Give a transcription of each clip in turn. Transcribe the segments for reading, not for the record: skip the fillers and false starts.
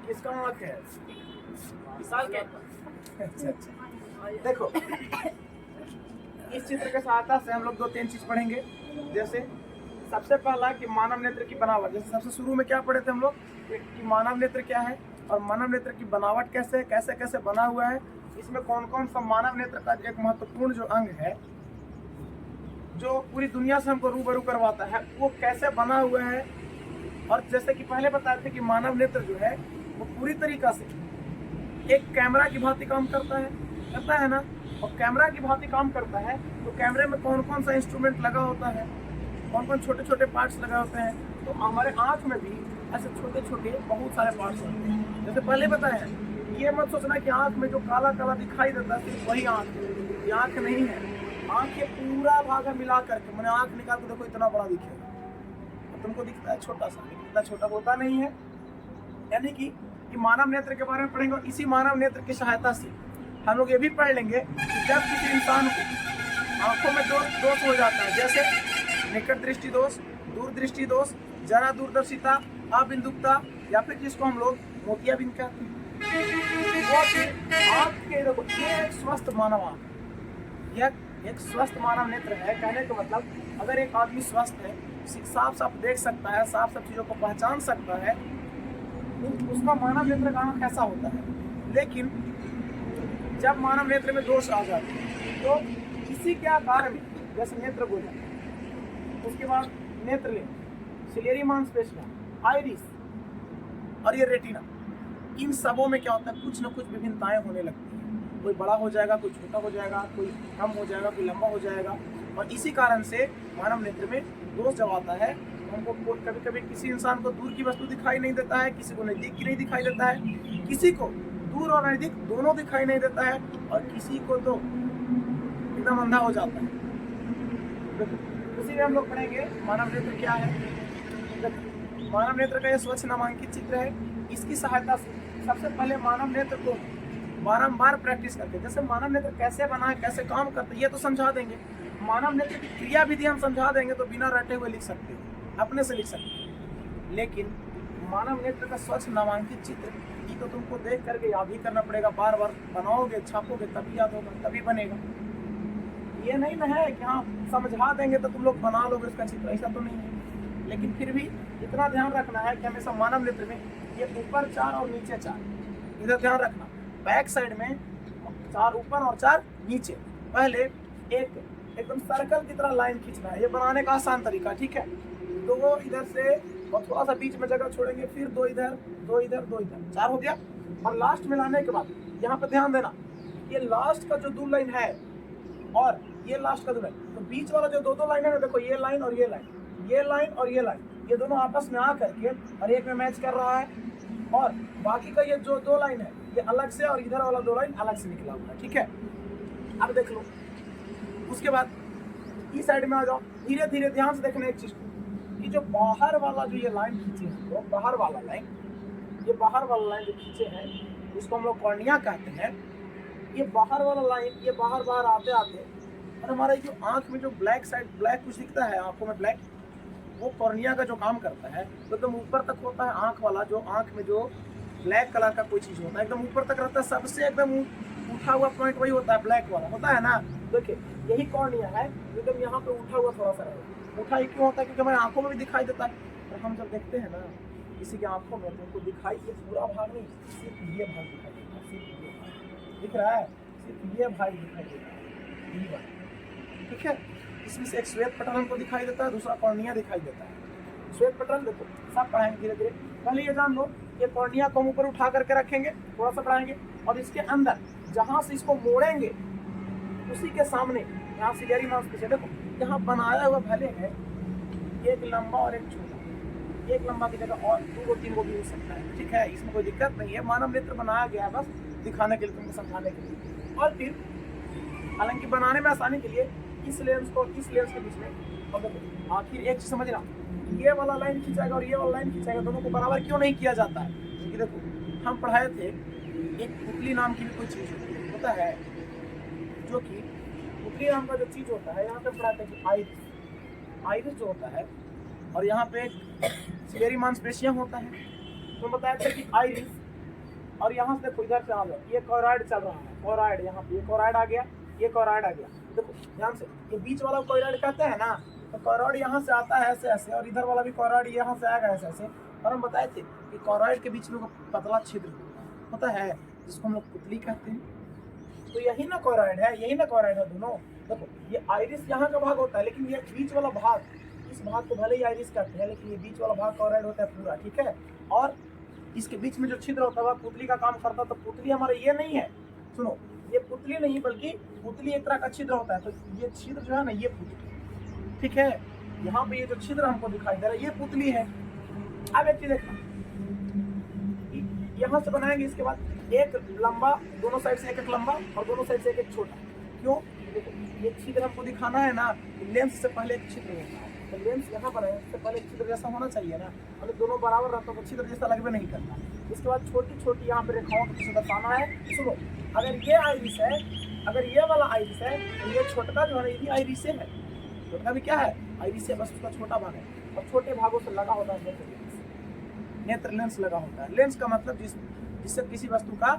किसका आँख है? विशाल का। अच्छा अच्छा, देखो इस चित्र के सहायता से हम लोग 2-3 चीज पढ़ेंगे। जैसे सबसे पहला कि मानव नेत्र की बनावट। जैसे सबसे शुरू में क्या पढ़े थे हम लोग कि मानव नेत्र क्या है और मानव नेत्र की बनावट कैसे कैसे कैसे बना हुआ है, इसमें कौन कौन सा मानव नेत्र का एक महत्वपूर्ण जो अंग है जो पूरी दुनिया से हमको रूबरू करवाता है वो कैसे बना हुआ है। और जैसे कि पहले बताए थे कि मानव नेत्र जो है वो पूरी तरीका से एक कैमरा की भांति काम करता है ना। और कैमरा की भांति काम करता है तो कैमरे में कौन कौन सा इंस्ट्रूमेंट लगा होता है, कौन कौन छोटे छोटे पार्ट्स लगे होते हैं। तो हमारे आँख में भी ऐसे छोटे छोटे बहुत सारे पार्ट्स होते हैं। जैसे पहले बताया है, ये मत सोचना कि आँख में जो काला काला दिखाई देता है सिर्फ वही आँख है, ये आँख नहीं है। आँख ये पूरा भाग है मिला करके। मैंने आँख निकाल के देखो इतना बड़ा दिखेगा, तुमको दिखता है छोटा सा, लेकिन इतना छोटा होता नहीं है। यानी कि मानव नेत्र के बारे में पढ़ेंगे और इसी मानव नेत्र की सहायता से हम लोग ये भी पढ़ लेंगे कि जब किसी इंसान को आंखों में दोष हो जाता है, जैसे निकट दृष्टि दोष, दूर दृष्टि दोष, जरा दूरदर्शिता, अबिंदुकता या फिर जिसको हम लोग मोतियाबिंद कहते हैं, वो आँख के देखो ये एक स्वस्थ मानव आँख, यह एक स्वस्थ मानव नेत्र है। कहने का मतलब अगर एक आदमी स्वस्थ है, साफ साफ देख सकता है, साफ साफ चीज़ों को पहचान सकता है, उसका मानव नेत्र का आँख कैसा होता है। लेकिन जब मानव नेत्र में दोष आ जाते हैं तो किसी के आकार में, जैसे नेत्र गोला, उसके बाद नेत्रलेन, सिलेरी मांसपेशियां, आइरिस और ये रेटिना, इन सबों में क्या होता है कुछ न कुछ विभिन्नताएं होने लगती हैं। कोई बड़ा हो जाएगा, कोई छोटा हो जाएगा, कोई कम हो जाएगा, कोई लंबा हो जाएगा। और इसी कारण से मानव नेत्र में दोष जब आता है हमको कभी कभी किसी इंसान को दूर की वस्तु दिखाई नहीं देता है, किसी को नज़दीक की नहीं दिखाई देता है, किसी को दूर और नज़दीक दोनों दिखाई नहीं देता है, और किसी को तो एकदम अंधा हो जाता है। उसी में हम लोग पढ़ेंगे मानव नेत्र क्या है। मानव नेत्र का यह स्वच्छ नामांकित चित्र है। इसकी सहायता से सबसे पहले मानव नेत्र को बारंबार प्रैक्टिस करके, जैसे मानव नेत्र कैसे बना है, कैसे काम करता है, ये तो समझा देंगे। मानव नेत्र की क्रिया विधि हम समझा देंगे तो बिना रटे हुए लिख सकते हो, अपने से लिख सकते हैं। लेकिन मानव नेत्र का स्वच्छ नामांकित चित्र ये तो तुमको देख करके याद ही करना पड़ेगा, बार बार बनाओगे, छापोगे तभी याद होगा, तभी बनेगा। ये नहीं ना है कि हाँ समझा देंगे तो तुम लोग बना लोगे उसका चित्र, ऐसा तो नहीं है। लेकिन फिर भी इतना ध्यान रखना है कि हमेशा मानव नेत्र में ये ऊपर 4 और नीचे 4, इधर ध्यान रखना। बैक साइड में 4 ऊपर और 4 नीचे। पहले एकदम सर्कल की तरह लाइन खींचना है, ये बनाने का आसान तरीका, ठीक है। तो वो इधर से और थोड़ा सा बीच में जगह छोड़ेंगे, फिर 2 इधर 2 इधर 2 इधर, 4 हो गया। और लास्ट में लाने के बाद यहाँ पे ध्यान देना, ये लास्ट का जो 2 लाइन है और ये लास्ट का 2 लाइन, तो बीच वाला जो 2 लाइन है ना, देखो ये लाइन और ये लाइन, ये लाइन और ये लाइन, ये दोनों आपस में आ करके और एक में मैच कर रहा है। और बाकी का ये जो 2 लाइन है ये अलग से, और इधर वाला 2 लाइन अलग से निकला हुआ है, ठीक है। अब देख लो, उसके बाद इस साइड में आ जाओ, धीरे धीरे ध्यान से देखना एक चीज को, कि जो बाहर वाला जो ये लाइन खींचे हैं, तो बाहर वाला लाइन, ये बाहर वाला लाइन जो खींचे हैं इसको हम लोग कॉर्निया कहते हैं। ये बाहर वाला लाइन ये बाहर बाहर आते आते और हमारा जो आँख में जो ब्लैक साइड, ब्लैक कुछ दिखता है आँखों में ब्लैक, वो कॉर्निया का जो काम करता है तो एकदम ऊपर तक होता है। आँख वाला जो आँख में जो ब्लैक कलर का कोई चीज़ होता है एकदम ऊपर तक रहता है, सबसे एकदम उठा हुआ पॉइंट वही होता है, ब्लैक वाला होता है ना। देखिए यही कॉर्निया है, एकदम यहाँ पे उठा हुआ थोड़ा सा रहेगा। उठा ही क्यों होता है? क्योंकि हमारे आँखों में भी दिखाई देता है। और हम जब देखते हैं ना किसी की आँखों में, तो उनको दिखाई ये पूरा भाग नहीं, सिर्फ ये भाग दिखाई देता है, सिर्फ ये भाग दिख रहा है, सिर्फ ये भाग दिखाई देता है, ये भाग, ठीक है। इसमें से एक श्वेत पटल हमको दिखाई देता है, दूसरा कॉर्निया दिखाई देता है। श्वेत पटल देखो सब पढ़ाएंगे धीरे धीरे। पहले ये जान लो, ये कॉर्निया को हम ऊपर उठा करके रखेंगे, थोड़ा सा पढ़ाएंगे, और इसके अंदर जहाँ से इसको मोड़ेंगे उसी के सामने यहाँ सिलेरी मांसपेशियां, देखो यहाँ बनाया हुआ भले है, एक लंबा और एक छोटा, एक लंबा की जगह और 2-3 भी हो सकता है, ठीक है, इसमें कोई दिक्कत नहीं है। मानव नेत्र बनाया गया है बस दिखाने के लिए, तुमको समझाने के लिए। और फिर हालांकि बनाने में आसानी के लिए इस लेंस को इस लेंस के बीच में, और देखो आखिर एक चीज समझना, ये वाला लाइन खींचाएगा और ये वाला लाइन खींचाएगा, दोनों को बराबर क्यों नहीं किया जाता है? क्योंकि देखो हम पढ़ाए थे एक पुतली नाम की भी कोई चीज होता है, जो कि पुतली नाम का जो चीज होता है, यहाँ पे पढ़ाते हैं कि आइरिस जो होता है, और यहाँ पे सिलेरी मांसपेशियां होता है, तो बताया था कि आइरिस, और यहाँ से देखो इधर से आ जाओ, ये कोरॉइड चल रहा है, कोरॉइड यहाँ पे, ये कोरॉइड आ गया, ये कोरॉइड आ गया। देखो ध्यान से, ये बीच वाला कोरॉइड कहते हैं ना, तो कोरॉइड यहाँ से आता है ऐसे ऐसे, और इधर वाला भी कोरॉइड यहाँ से आएगा ऐसे ऐसे। और हम बताए थे कि कोरॉइड के बीच में पतला छिद्र होता है जिसको हम लोग पुतली कहते हैं। तो यही ना कोरॉइड है, यही ना कोरॉइड है दोनों। देखो ये आइरिस यहाँ का भाग होता है, लेकिन ये बीच वाला भाग, इस भाग को भले ही आइरिस कहते हैं, लेकिन ये बीच वाला भाग कोरॉइड होता है पूरा, ठीक है। और इसके बीच में जो छिद्र होता है वह पुतली का काम करता है। तो पुतली हमारा ये नहीं है, सुनो, ये पुतली नहीं, बल्कि पुतली एक तरह का छिद्र होता है। तो ये छिद्र जो है ना, ये पुतली, ठीक है। यहाँ पे ये जो छिद्र हमको दिखाई दे रहा है, ये पुतली है। अब एक चीज देखना, यहाँ से बनाएंगे, इसके बाद एक लंबा, दोनों साइड से एक एक लंबा और दोनों साइड से एक एक छोटा। क्यों? देखो ये छिद्र हमको दिखाना है ना, लेंस से पहले एक छिद्र होता है, तो लेंस यहाँ बनाए उससे पहले छिद्र जैसा होना चाहिए ना, मतलब दोनों बराबर रहता तो छिद्र जैसा लगभग नहीं करता। इसके बाद छोटी छोटी यहाँ पे रेखाओं को पीछे बताना है। सुनो, अगर ये आइरिस है, अगर ये वाला आइरिस है, तो ये छोटा जो है ये भी आइरिस है। छोटा भी क्या है? आइरिस है, बस उसका छोटा भाग है। और छोटे भागों से लगा होता है नेत्र लेंस लगा होता है। लेंस का मतलब जिससे किसी वस्तु का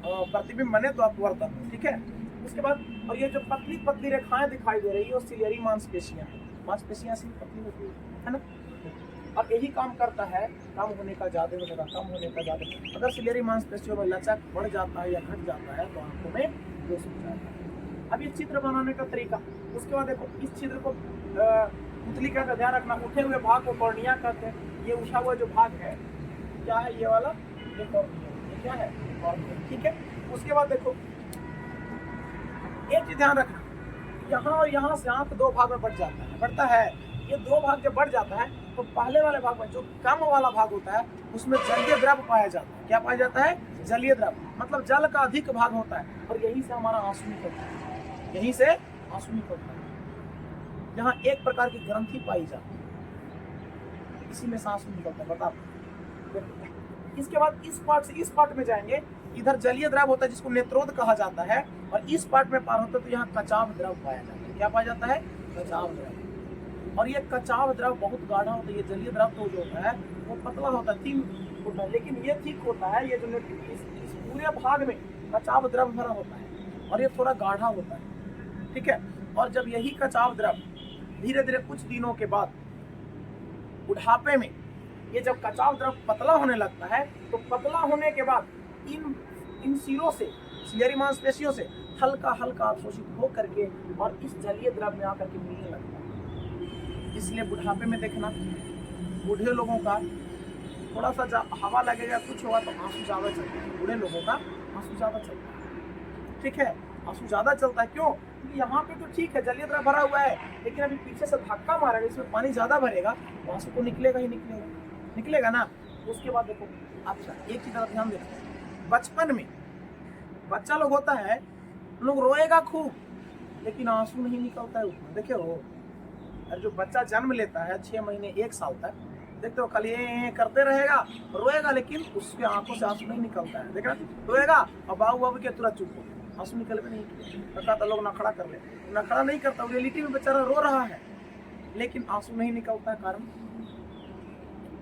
प्रतिबिंब बने तो अपवर्तन, ठीक है। उसके बाद और ये जो पतली पतली रेखाएं दिखाई दे रही है वो सिलियरी मांसपेशियां हैं। मांसपेशियां से पतली होती है ना, और यही काम करता है कम होने का, ज्यादा होने का, कम होने का, ज्यादा। अगर सिलियरी मांसपेशियों में लचक बढ़ जाता है या घट जाता है तो आंखों में दोष हो जाता है। अब ये चित्र बनाने का तरीका, उसके बाद देखो इस चित्र को पुतली का ध्यान रखना, उठे हुए भाग को कॉर्निया कहते हैं। ये उठा हुआ जो भाग है क्या है? ये वाला, ये कॉर्निया, ये क्या है? कॉर्निया, ठीक है। उसके बाद देखो एक चीज ध्यान रखना, यहाँ और यहाँ से आंख दो भाग में बढ़ जाता है, बढ़ता है। ये दो भाग जब बढ़ जाता है तो पहले वाले भाग में जो कम वाला भाग होता है उसमें जलीय द्रव पाया जाता है। क्या पाया जाता है? जलीय द्रव, मतलब जल का अधिक भाग होता है। और यहीं से हमारा आंसू निकलता है, यहीं से आंसू निकलता है। यहाँ एक प्रकार की ग्रंथि पाई जाती है, इसी में से आंसू निकलता है। बताओ, इसके बाद इस पार्ट से इस पार्ट में जाएंगे, इधर जलीय द्रव होता है जिसको नेत्रोद कहा जाता है, और इस पार्ट में पार होता है तो यहाँ कचाव द्रव पाया जाता है। क्या पाया जाता है? कचाव द्रव। और ये कचाव द्रव बहुत गाढ़ा होता है। ये जलीय द्रव तो जो होता है वो पतला होता है, 3 फुट है, लेकिन ये ठीक होता है। ये जो इस पूरे भाग में कचाव द्रव भरा होता है और ये थोड़ा गाढ़ा होता है, ठीक है। और जब यही कचाव द्रव धीरे धीरे कुछ दिनों के बाद बुढ़ापे में ये जब कचाव द्रव पतला होने लगता है, तो पतला होने के बाद इन सिरों से, सिलियरी मांसपेशियों से हल्का हल्का अवशोषित हो करके और इस जलीय द्रव में आकर के मिलने लगता है। इसलिए बुढ़ापे में देखना, बूढ़े लोगों का थोड़ा सा हवा लगेगा, कुछ होगा तो आंसू ज्यादा चलता है। बूढ़े लोगों का आंसू ज्यादा चलता है, ठीक है। आंसू ज्यादा चलता है क्यों? क्योंकि यहाँ पे तो ठीक है जलीय द्रव भरा हुआ है, लेकिन अभी पीछे से धक्का मारेगा, इसमें पानी ज्यादा भरेगा तो आंसू तो निकलेगा ही निकलेगा ना। उसके बाद देखो, अच्छा एक ही तरफ ध्यान देना, बचपन में बच्चा लोग होता है, लोग रोएगा खूब लेकिन आंसू नहीं निकलता है उसमें। देखिए वो जो बच्चा जन्म लेता है 6 महीने 1 साल तक, देखते हो खाली ये करते रहेगा, रोएगा, लेकिन उसके आंखों से आंसू नहीं निकलता है। देखा, रोएगा और बाबू के तुरंत चुप हो, आंसू निकल भी नहीं। कहता तो लोग नखड़ा कर ले, नखड़ा नहीं करता, रियलिटी में बेचारा रो रहा है लेकिन आंसू नहीं निकलता है। कारण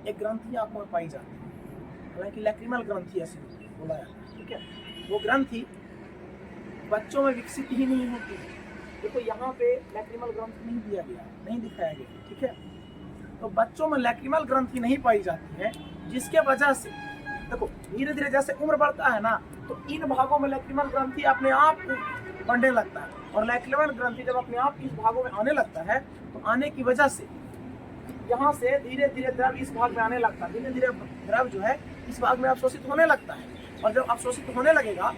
एक ग्रंथि आंखों में पाई जाती है, हालांकि लैक्रिमल ग्रंथि ऐसी बोला जाता है, ठीक है। वो ग्रंथि बच्चों में विकसित ही नहीं होती है। देखो यहाँ पे लैक्रिमल ग्रंथि नहीं दिया गया, नहीं दिखाया गया, ठीक है। तो बच्चों में लैक्रिमल ग्रंथि नहीं पाई जाती है, जिसके वजह से देखो धीरे धीरे जैसे उम्र बढ़ता है ना, तो इन भागों में लैक्रिमल ग्रंथि अपने आप बढ़ने लगता है। और लैक्रिमल ग्रंथि जब अपने आप इस भागों में आने लगता है, तो आने की वजह से यहाँ से धीरे धीरे द्रव इस भाग में आने लगता है। धीरे धीरे द्रव जो है इस भाग में अवशोषित होने लगता है, और जब अवशोषित होने लगेगा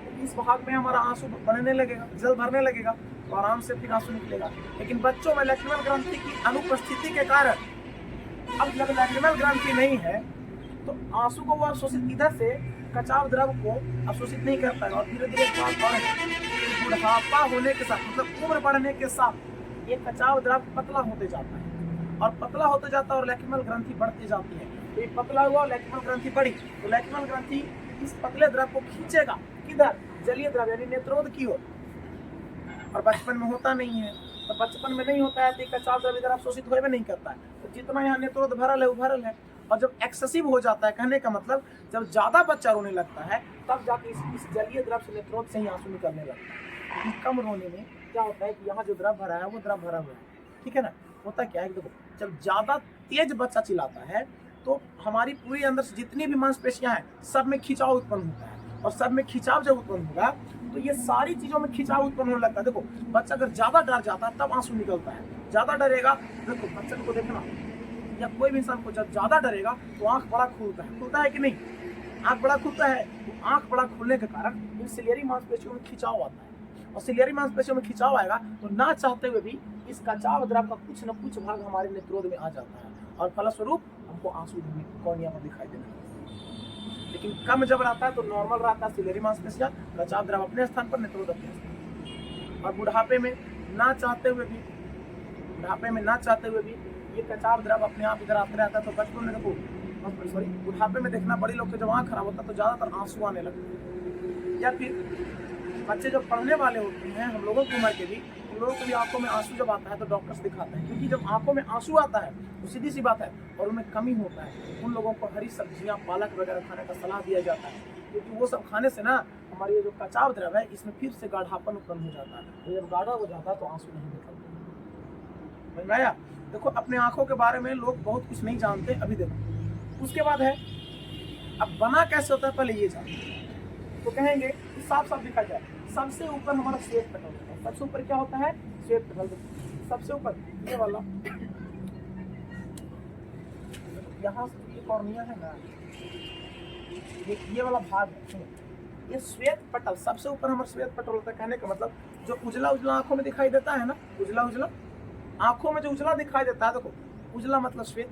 तो इस भाग में हमारा आंसू बनने लगेगा, जल भरने लगेगा, तो आराम से फिर आंसू निकलेगा। लेकिन बच्चों में लैक्रिमल ग्रंथि की अनुपस्थिति के कारण, अब जब लैक्रिमल ग्रंथि नहीं है तो आंसू को वो अवशोषित, इधर से कचाव द्रव को अवशोषित नहीं कर पाएगा, और धीरे धीरे बुढ़ापा होने के साथ, मतलब उम्र बढ़ने के साथ ये कचाव द्रव पतला होते जाता है, और पतला होते जाता है और लैक्रिमल ग्रंथि बढ़ती जाती है। तो ये पतला हुआ, लैक्रिमल ग्रंथि बढ़ी, तो लैक्रिमल ग्रंथि इस पतले द्रव को खींचेगा किधर? जलीय द्रव यानी नेत्रोद की ओर। और बचपन में होता नहीं है, तो बचपन में नहीं होता है तो कचाव द्रव इधर अवशोषित होवे नहीं करता है। तो जितना यहाँ नेत्रोद भरल है वो भरल है, और जब एक्सेसिव हो जाता है, कहने का मतलब जब ज़्यादा बच्चा रोने लगता है तब जाके इस जलीय द्रव से नेत्रोद से ही आंसू निकलने लगता है। क्योंकि कम रोने में क्या होता है कि यहाँ जो द्रव भरा है वो द्रव भरा हुआ है, ठीक है ना। होता क्या है, देखो जब ज़्यादा तेज बच्चा चिल्लाता है तो हमारी पूरी अंदर से जितनी भी मांसपेशियाँ हैं सब में खिंचाव उत्पन्न होता है, और सब में खिंचाव जब उत्पन्न होगा तो ये सारी चीज़ों में खिंचाव उत्पन्न होने लगता है। देखो बच्चा अगर ज़्यादा डर जाता है तब आंसू निकलता है, ज़्यादा डरेगा, देखो बच्चे को देखना या कोई भी इंसान को जब ज़्यादा डरेगा तो आँख बड़ा खुलता है कि नहीं, आँख बड़ा खुलता है। तो आँख बड़ा खुलने के कारण इन सिलियरी मांसपेशियों में खिंचाव आता है, और सिलियरी मांसपेशियों में खिंचाव आएगा तो ना चाहते हुए भी इस कचाव द्रव का कुछ न कुछ भाग हमारे नेत्रोद में आ जाता है, और फलस्वरूप हमको आंसू कॉर्निया में दिखाई देने लगता है। लेकिन कम जब रहता है तो नॉर्मल रहता है सिलियरी मांसपेशियां, कचाव द्रव अपने स्थान पर, नेत्रोद अपने स्थान पर। और बुढ़ापे में ना चाहते हुए भी ये कचाव द्रव अपने आप इधर आते रहता है। तो बचपन में देखो, सॉरी, बुढ़ापे में देखना बड़े लोग के जब आँख खराब होता है तो ज़्यादातर आंसू आने लगते हैं। या फिर बच्चे जब पढ़ने वाले होते हैं, हम लोगों की उम्र के भी, उन लोगों को भी आंखों में आंसू जब आता है तो डॉक्टर्स दिखाते हैं, क्योंकि जब आंखों में आंसू आता है तो सीधी सी बात है और उनमें कमी होता है, उन लोगों को हरी सब्जियां, पालक वगैरह खाने का सलाह दिया जाता है, क्योंकि वो सब खाने से ना हमारी ये जो कचाव द्रव है इसमें फिर से गाढ़ापन उत्पन्न हो जाता है। जब गाढ़ा हो जाता है तो आंसू नहीं निकलते। समझ में आया? देखो अपने आंखों के बारे में लोग बहुत कुछ नहीं जानते, अभी देखो। उसके बाद है, अब बना कैसे होता है पहले ये जानते। तो कहेंगे साफ साफ दिखा जाए, सबसे ऊपर हमारा श्वेत पटल होता है। सबसे ऊपर क्या होता है? श्वेत पटल। सबसे ऊपर ये वाला, यहाँ से ये कॉर्निया है ना, ये वाला भाग है, ये श्वेत पटल। सबसे ऊपर हमारा श्वेत पटल होता है। कहने का मतलब जो उजला उजला आंखों में दिखाई देता है ना, उजला उजला आंखों में जो उजला दिखाई देता है, देखो उजला मतलब श्वेत,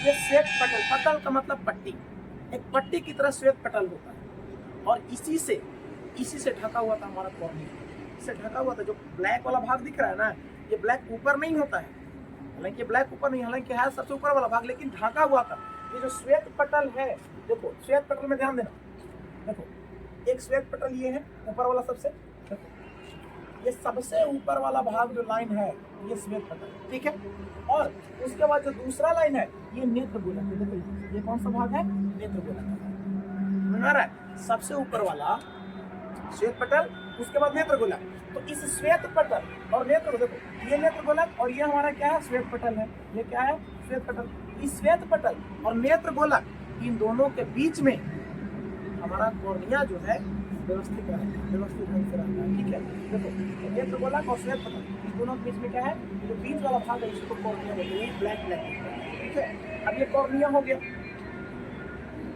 ये श्वेत पटल। पटल का मतलब पट्टी, एक पट्टी की तरह श्वेत पटल होता है, और इसी से ढका हुआ था हमारा कॉर्निया, इससे ढका हुआ था। जो ब्लैक वाला भाग दिख रहा है ना, ये ब्लैक ऊपर नहीं होता है, हालांकि ब्लैक ऊपर नहीं, हालांकि है सबसे ऊपर वाला भाग, लेकिन ढका हुआ था। ये जो श्वेत पटल है, देखो श्वेत पटल में ध्यान देना, देखो एक श्वेत पटल ये है ऊपर वाला, सबसे देखो ये सबसे ऊपर वाला भाग जो लाइन है ये श्वेत पटल, ठीक है। और उसके बाद जो दूसरा लाइन है ये नेत्र गोलक। देखो ये कौन सा भाग है? नेत्र गोलक। सबसे ऊपर वाला श्वेत पटल, उसके बाद नेत्र गोलक। तो इस श्वेत पटल और नेत्र, देखो ये नेत्र गोलक और ये हमारा क्या है? श्वेत पटल है। ये क्या है? श्वेत पटल। इस श्वेत पटल और नेत्र गोलक, इन दोनों के बीच में हमारा कॉर्निया जो है व्यवस्थित ढंग से रहता है, ठीक है। देखो नेत्र गोलक और श्वेत पटल, इस दोनों के बीच में क्या है? जो बीच वाला भाग है इसको कॉर्निया बोलते हैं, ब्लैक, ठीक है। अब ये कॉर्निया हो गया,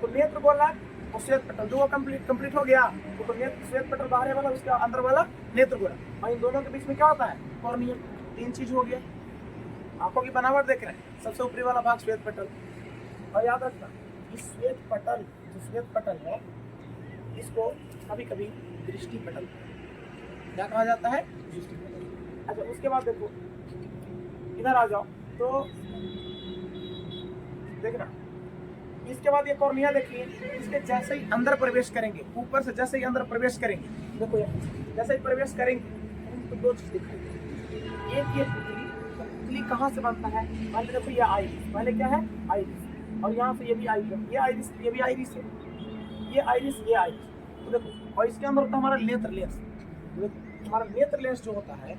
तो नेत्र गोलक और श्वेत पटल दो कंप्लीट हो गया। तो नेत्र श्वेत पटल बाहर वाला, उसके अंदर वाला नेत्र गोलक, और इन दोनों के बीच में क्या होता है? कॉर्निया। तीन चीज हो गया। आंखों की बनावट देख रहे हैं, सबसे ऊपरी वाला भाग श्वेत पटल। और याद रखना, इस श्वेत पटल, जो श्वेत पटल है, इसको कभी कभी दृष्टि पटल क्या कहा जाता है? दृष्टि पटल। अच्छा उसके बाद देखो इधर आ जाओ, तो देखना इसके बाद ये कॉर्निया देखिए, इसके जैसे ही अंदर प्रवेश करेंगे, ऊपर से जैसे ही अंदर प्रवेश करेंगे, देखो ये जैसे ही प्रवेश करेंगे तो दो चीज दिखाई देगी। एक ये पुतली कहाँ से बनता है? पहले देखो ये आइरिस, पहले क्या है? आइरिस, और यहाँ से ये भी आइरिस, ये आइरिस, ये भी आइरिस है, ये आइरिस, ये आइरिस। तो देखो, और इसके अंदर होता है हमारा नेत्र लेंस। हमारा नेत्र लेंस जो होता है,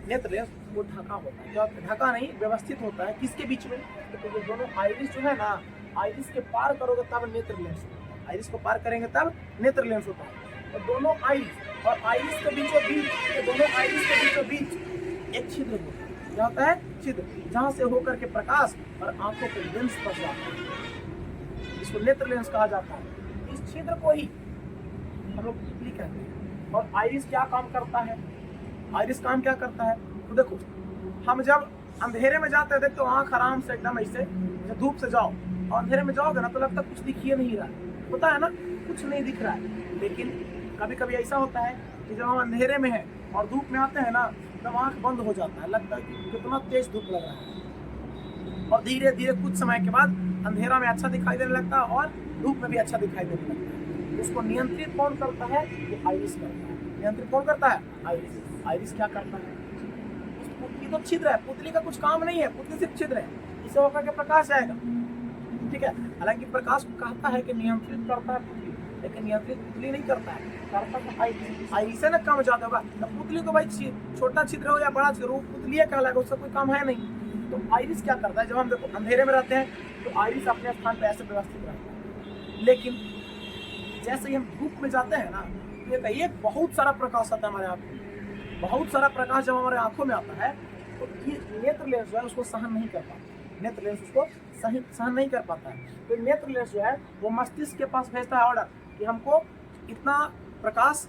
नेत्र लेंस वो ढका होता है, जो ढका नहीं व्यवस्थित होता है। किसके बीच में? तो ये दोनों आइरिस जो है ना, आइरिस के पार करोगे तब नेत्र लेंस होता है, आइरिस को पार करेंगे तब नेत्र लेंस होता है। तो दोनों आइरिस और आइरिस के बीचों बीच, दोनों आइरिस के बीचों बीच एक छिद्र होता है। क्या होता है? छिद्र, जहाँ से होकर के प्रकाश और आंखों के लेंस फंस जाता है, इसको नेत्र लेंस कहा जाता है। इस छिद्र को ही हम लोग पुतली कहते हैं। और आइरिस क्या काम करता है? आइरिस काम क्या करता है? तो देखो हम जब अंधेरे में जाते हैं, देखते हो आंख आराम से एकदम ऐसे, जब धूप से जाओ और अंधेरे में जाओगे ना तो लगता है कुछ दिखिए नहीं रहा है, होता है ना, कुछ नहीं दिख रहा है। लेकिन कभी कभी ऐसा होता है कि जब हम अंधेरे में हैं और धूप में आते हैं ना, तब आंख बंद हो जाता है, लगता है कि कितना तेज धूप लग रहा है, और धीरे धीरे कुछ समय के बाद अंधेरा में अच्छा दिखाई देने लगता है और धूप में भी अच्छा दिखाई देने लगता है। उसको नियंत्रित कौन करता है? ये आइरिस करता है। नियंत्रित कौन करता है? आइरिस। आइरिस क्या करता है? पुतली तो छिद्र है, पुतली का कुछ काम नहीं है, पुतली सिर्फ छिद्र है, इसे होकर के प्रकाश आएगा, ठीक है। हालांकि प्रकाश कहता है कि नियंत्रित करता है पुतली, लेकिन नियंत्रित पुतली नहीं करता है, करता है आइरिस से ना कम ज्यादा होगा। तो पुतली तो भाई छोटा छिद्र हो या बड़ा छिद्र हो, पुतली कहलाएगा, उसका कोई काम है नहीं। तो आइरिस क्या करता है, जब हम देखो अंधेरे में रहते हैं तो आइरिस अपने स्थान पर ऐसे व्यवस्थित रहता है, लेकिन जैसे ही हम धूप में जाते हैं ना, ये कहिए बहुत सारा प्रकाश आता है हमारे आंखों में, बहुत सारा प्रकाश जब हमारे आंखों में आता है तो ये नेत्र लेंस जो है उसको सहन नहीं कर पाता, नेत्र लेंस उसको सहन नहीं कर पाता है। तो नेत्र लेंस जो है वो मस्तिष्क के पास भेजता है ऑर्डर कि हमको इतना प्रकाश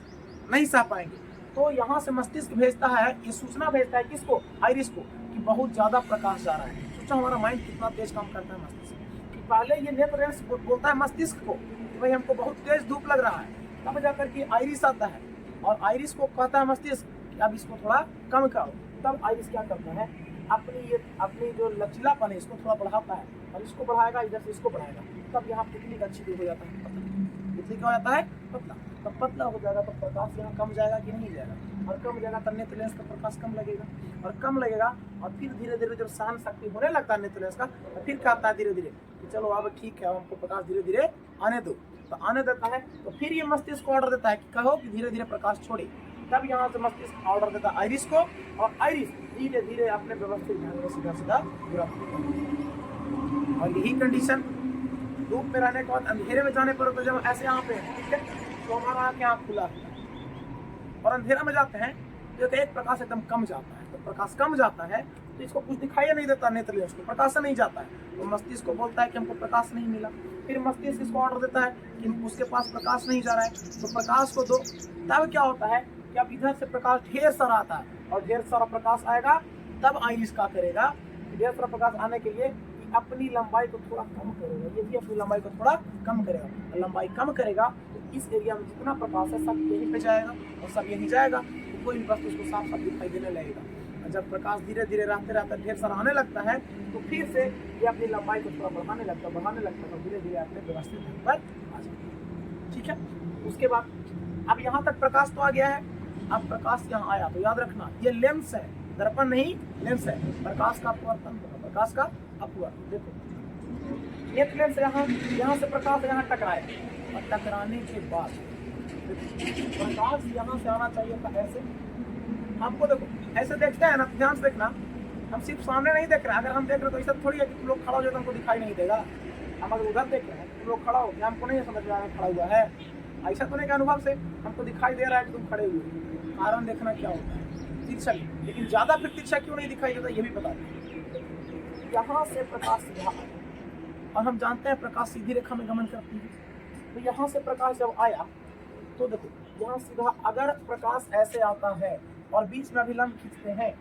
नहीं सह पाएंगे। तो यहाँ से मस्तिष्क भेजता है, ये सूचना भेजता है किसको, आइरिस को, कि बहुत ज्यादा प्रकाश जा रहा है। सोचो हमारा माइंड कितना तेज काम करता है मस्तिष्क, कि पहले ये नेत्र लेंस बोलता है मस्तिष्क को कि भाई हमको बहुत तेज धूप लग रहा है, तब जाकर के आइरिस आता है और आइरिस को कहता है मस्तिष्क कि अब इसको थोड़ा कम करो। तब आइरिस क्या करता है, अपनी जो लचीलापन है इसको थोड़ा बढ़ाता है और इसको बढ़ाएगा, इधर से इसको बढ़ाएगा, तब यहाँ पुतली का छिद्र हो जाता है पतला। पुतली क्या हो जाता है, पतला। तब पतला हो जाएगा तो प्रकाश यहाँ कम जाएगा कि नहीं जाएगा, और कम जाएगा तब नेत्र लेंस का प्रकाश कम लगेगा, और कम लगेगा और फिर धीरे धीरे जब सहन शक्ति होने लगता है नेत्र लेंस का, तो फिर कहता है धीरे धीरे कि चलो अब ठीक है, हमको प्रकाश धीरे धीरे आने दो। तो आने देता है तो फिर ये मस्तिष्क को ऑर्डर देता है कि कहो कि धीरे धीरे प्रकाश छोड़े। तब यहाँ से मस्तिष्क ऑर्डर देता है आइरिस को, और आइरिस धीरे धीरे अपने व्यवस्थित ढंग में सीधा सीधा पूरा। और यही कंडीशन धूप में रहने के बाद अंधेरे में जाने पर, तो जब ऐसे यहाँ पे ठीक है तो हमारा आँख यहाँ खुला है, और अंधेरा में जाते हैं तो एक प्रकाश एकदम कम जाता है। तो प्रकाश कम जाता है तो इसको कुछ दिखाई नहीं देता, नेत्र लेंस को प्रकाश नहीं जाता है, तो मस्तिष्क को बोलता है कि हमको प्रकाश नहीं मिला। फिर मस्तिष्क इसको ऑर्डर देता है कि उसके पास प्रकाश नहीं जा रहा है, तो प्रकाश को दो। तब क्या होता है कि अब इधर से प्रकाश ढेर सारा आता है, और ढेर सारा प्रकाश आएगा तब आइरिस क्या करेगा, ढेर सारा प्रकाश आने के लिए अपनी लंबाई को थोड़ा कम करेगा, ये भी अपनी लंबाई को थोड़ा कम करेगा। लंबाई कम करेगा तो इस एरिया में जितना प्रकाश है सब यहीं पे जाएगा और सब यहीं जाएगा, तो कोई भी वस्तु उसको साफ साफ दिखाई देने लगेगा। और जब प्रकाश धीरे धीरे रहते रहते ढेर सारा आने लगता है तो फिर से ये अपनी लंबाई को थोड़ा बढ़ाने लगता है तो धीरे धीरे अपने व्यवस्थित ढंग पर आ जाता है। ठीक है, उसके बाद अब यहाँ तक प्रकाश तो आ गया है। अब प्रकाश यहाँ आया तो याद रखना ये लेंस है, दर्पण नहीं लेंस है। प्रकाश का अपवर्तन होगा, प्रकाश का अपवर्तन। देखो एक लेंस यहाँ से प्रकाश यहाँ टकराए, और टकराने के बाद प्रकाश यहाँ से आना चाहिए था ऐसे। हमको देखो ऐसे देखते हैं ना, ध्यान से देखना, हम सिर्फ सामने नहीं देख रहे हैं। अगर हम देख रहे तो ऐसा थोड़ी है कि तुम लोग खड़ा हो जाए तो हमको दिखाई नहीं देगा। हम अगर उधर देख रहे हैं, तुम लोग खड़ा हो गया, हमको नहीं समझ में आ रहा है खड़ा हुआ है, ऐसा तो नहीं कि अनुभव से हमको दिखाई दे रहा है कि तुम खड़े हुए। कारण देखना क्या होता है, तिरछा। लेकिन ज्यादा फिर तिरछा क्यों नहीं दिखाई देता ये भी बता दें। यहाँ से प्रकाश सीधा आया, और हम जानते हैं प्रकाश सीधी रेखा में गमन करती है। तो यहाँ से प्रकाश जब आया तो देखो यहाँ सीधा, अगर प्रकाश ऐसे आता है और बीच में अभिलंब खींचते हैं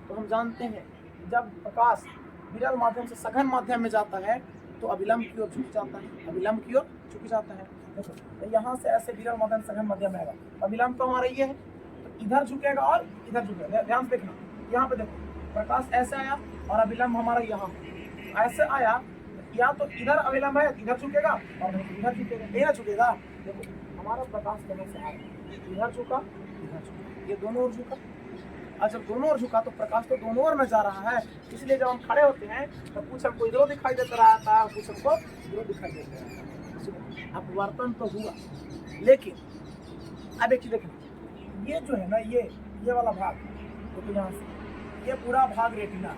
तो हम जानते हैं जब प्रकाश विरल माध्यम से सघन माध्यम में जाता है तो अभिलंब की ओर झुक जाता है, अभिलंब की ओर झुक जाता है। देखो तो यहाँ से ऐसे विरल माध्यम सघन माध्यम आएगा, अभिलंब तो हमारा ये है, तो इधर झुकेगा और इधर झुकेगा। ध्यान से देखना, यहाँ पे देखो प्रकाश ऐसे आया और अभिलंब हमारा यहाँ ऐसे आया, या तो इधर अभिलंब है इधर झुकेगा और इधर झुकेगा, इधर झुकेगा। देखो हमारा प्रकाश कहाँ से आया, इधर झुका इधर झुका, ये दोनों ओर झुका। और जब दोनों ओर झुका तो प्रकाश तो दोनों ओर में जा रहा है, इसलिए जब हम खड़े होते हैं तो कुछ हमको इधर दिखाई देता रहा था, कुछ हमको इधर दिखाई देता रहा। अपवर्तन तो हुआ, लेकिन अब एक चीज देखना, ये जो है ना ये वाला भाग, तो यहाँ से ये पूरा भाग रेटिना,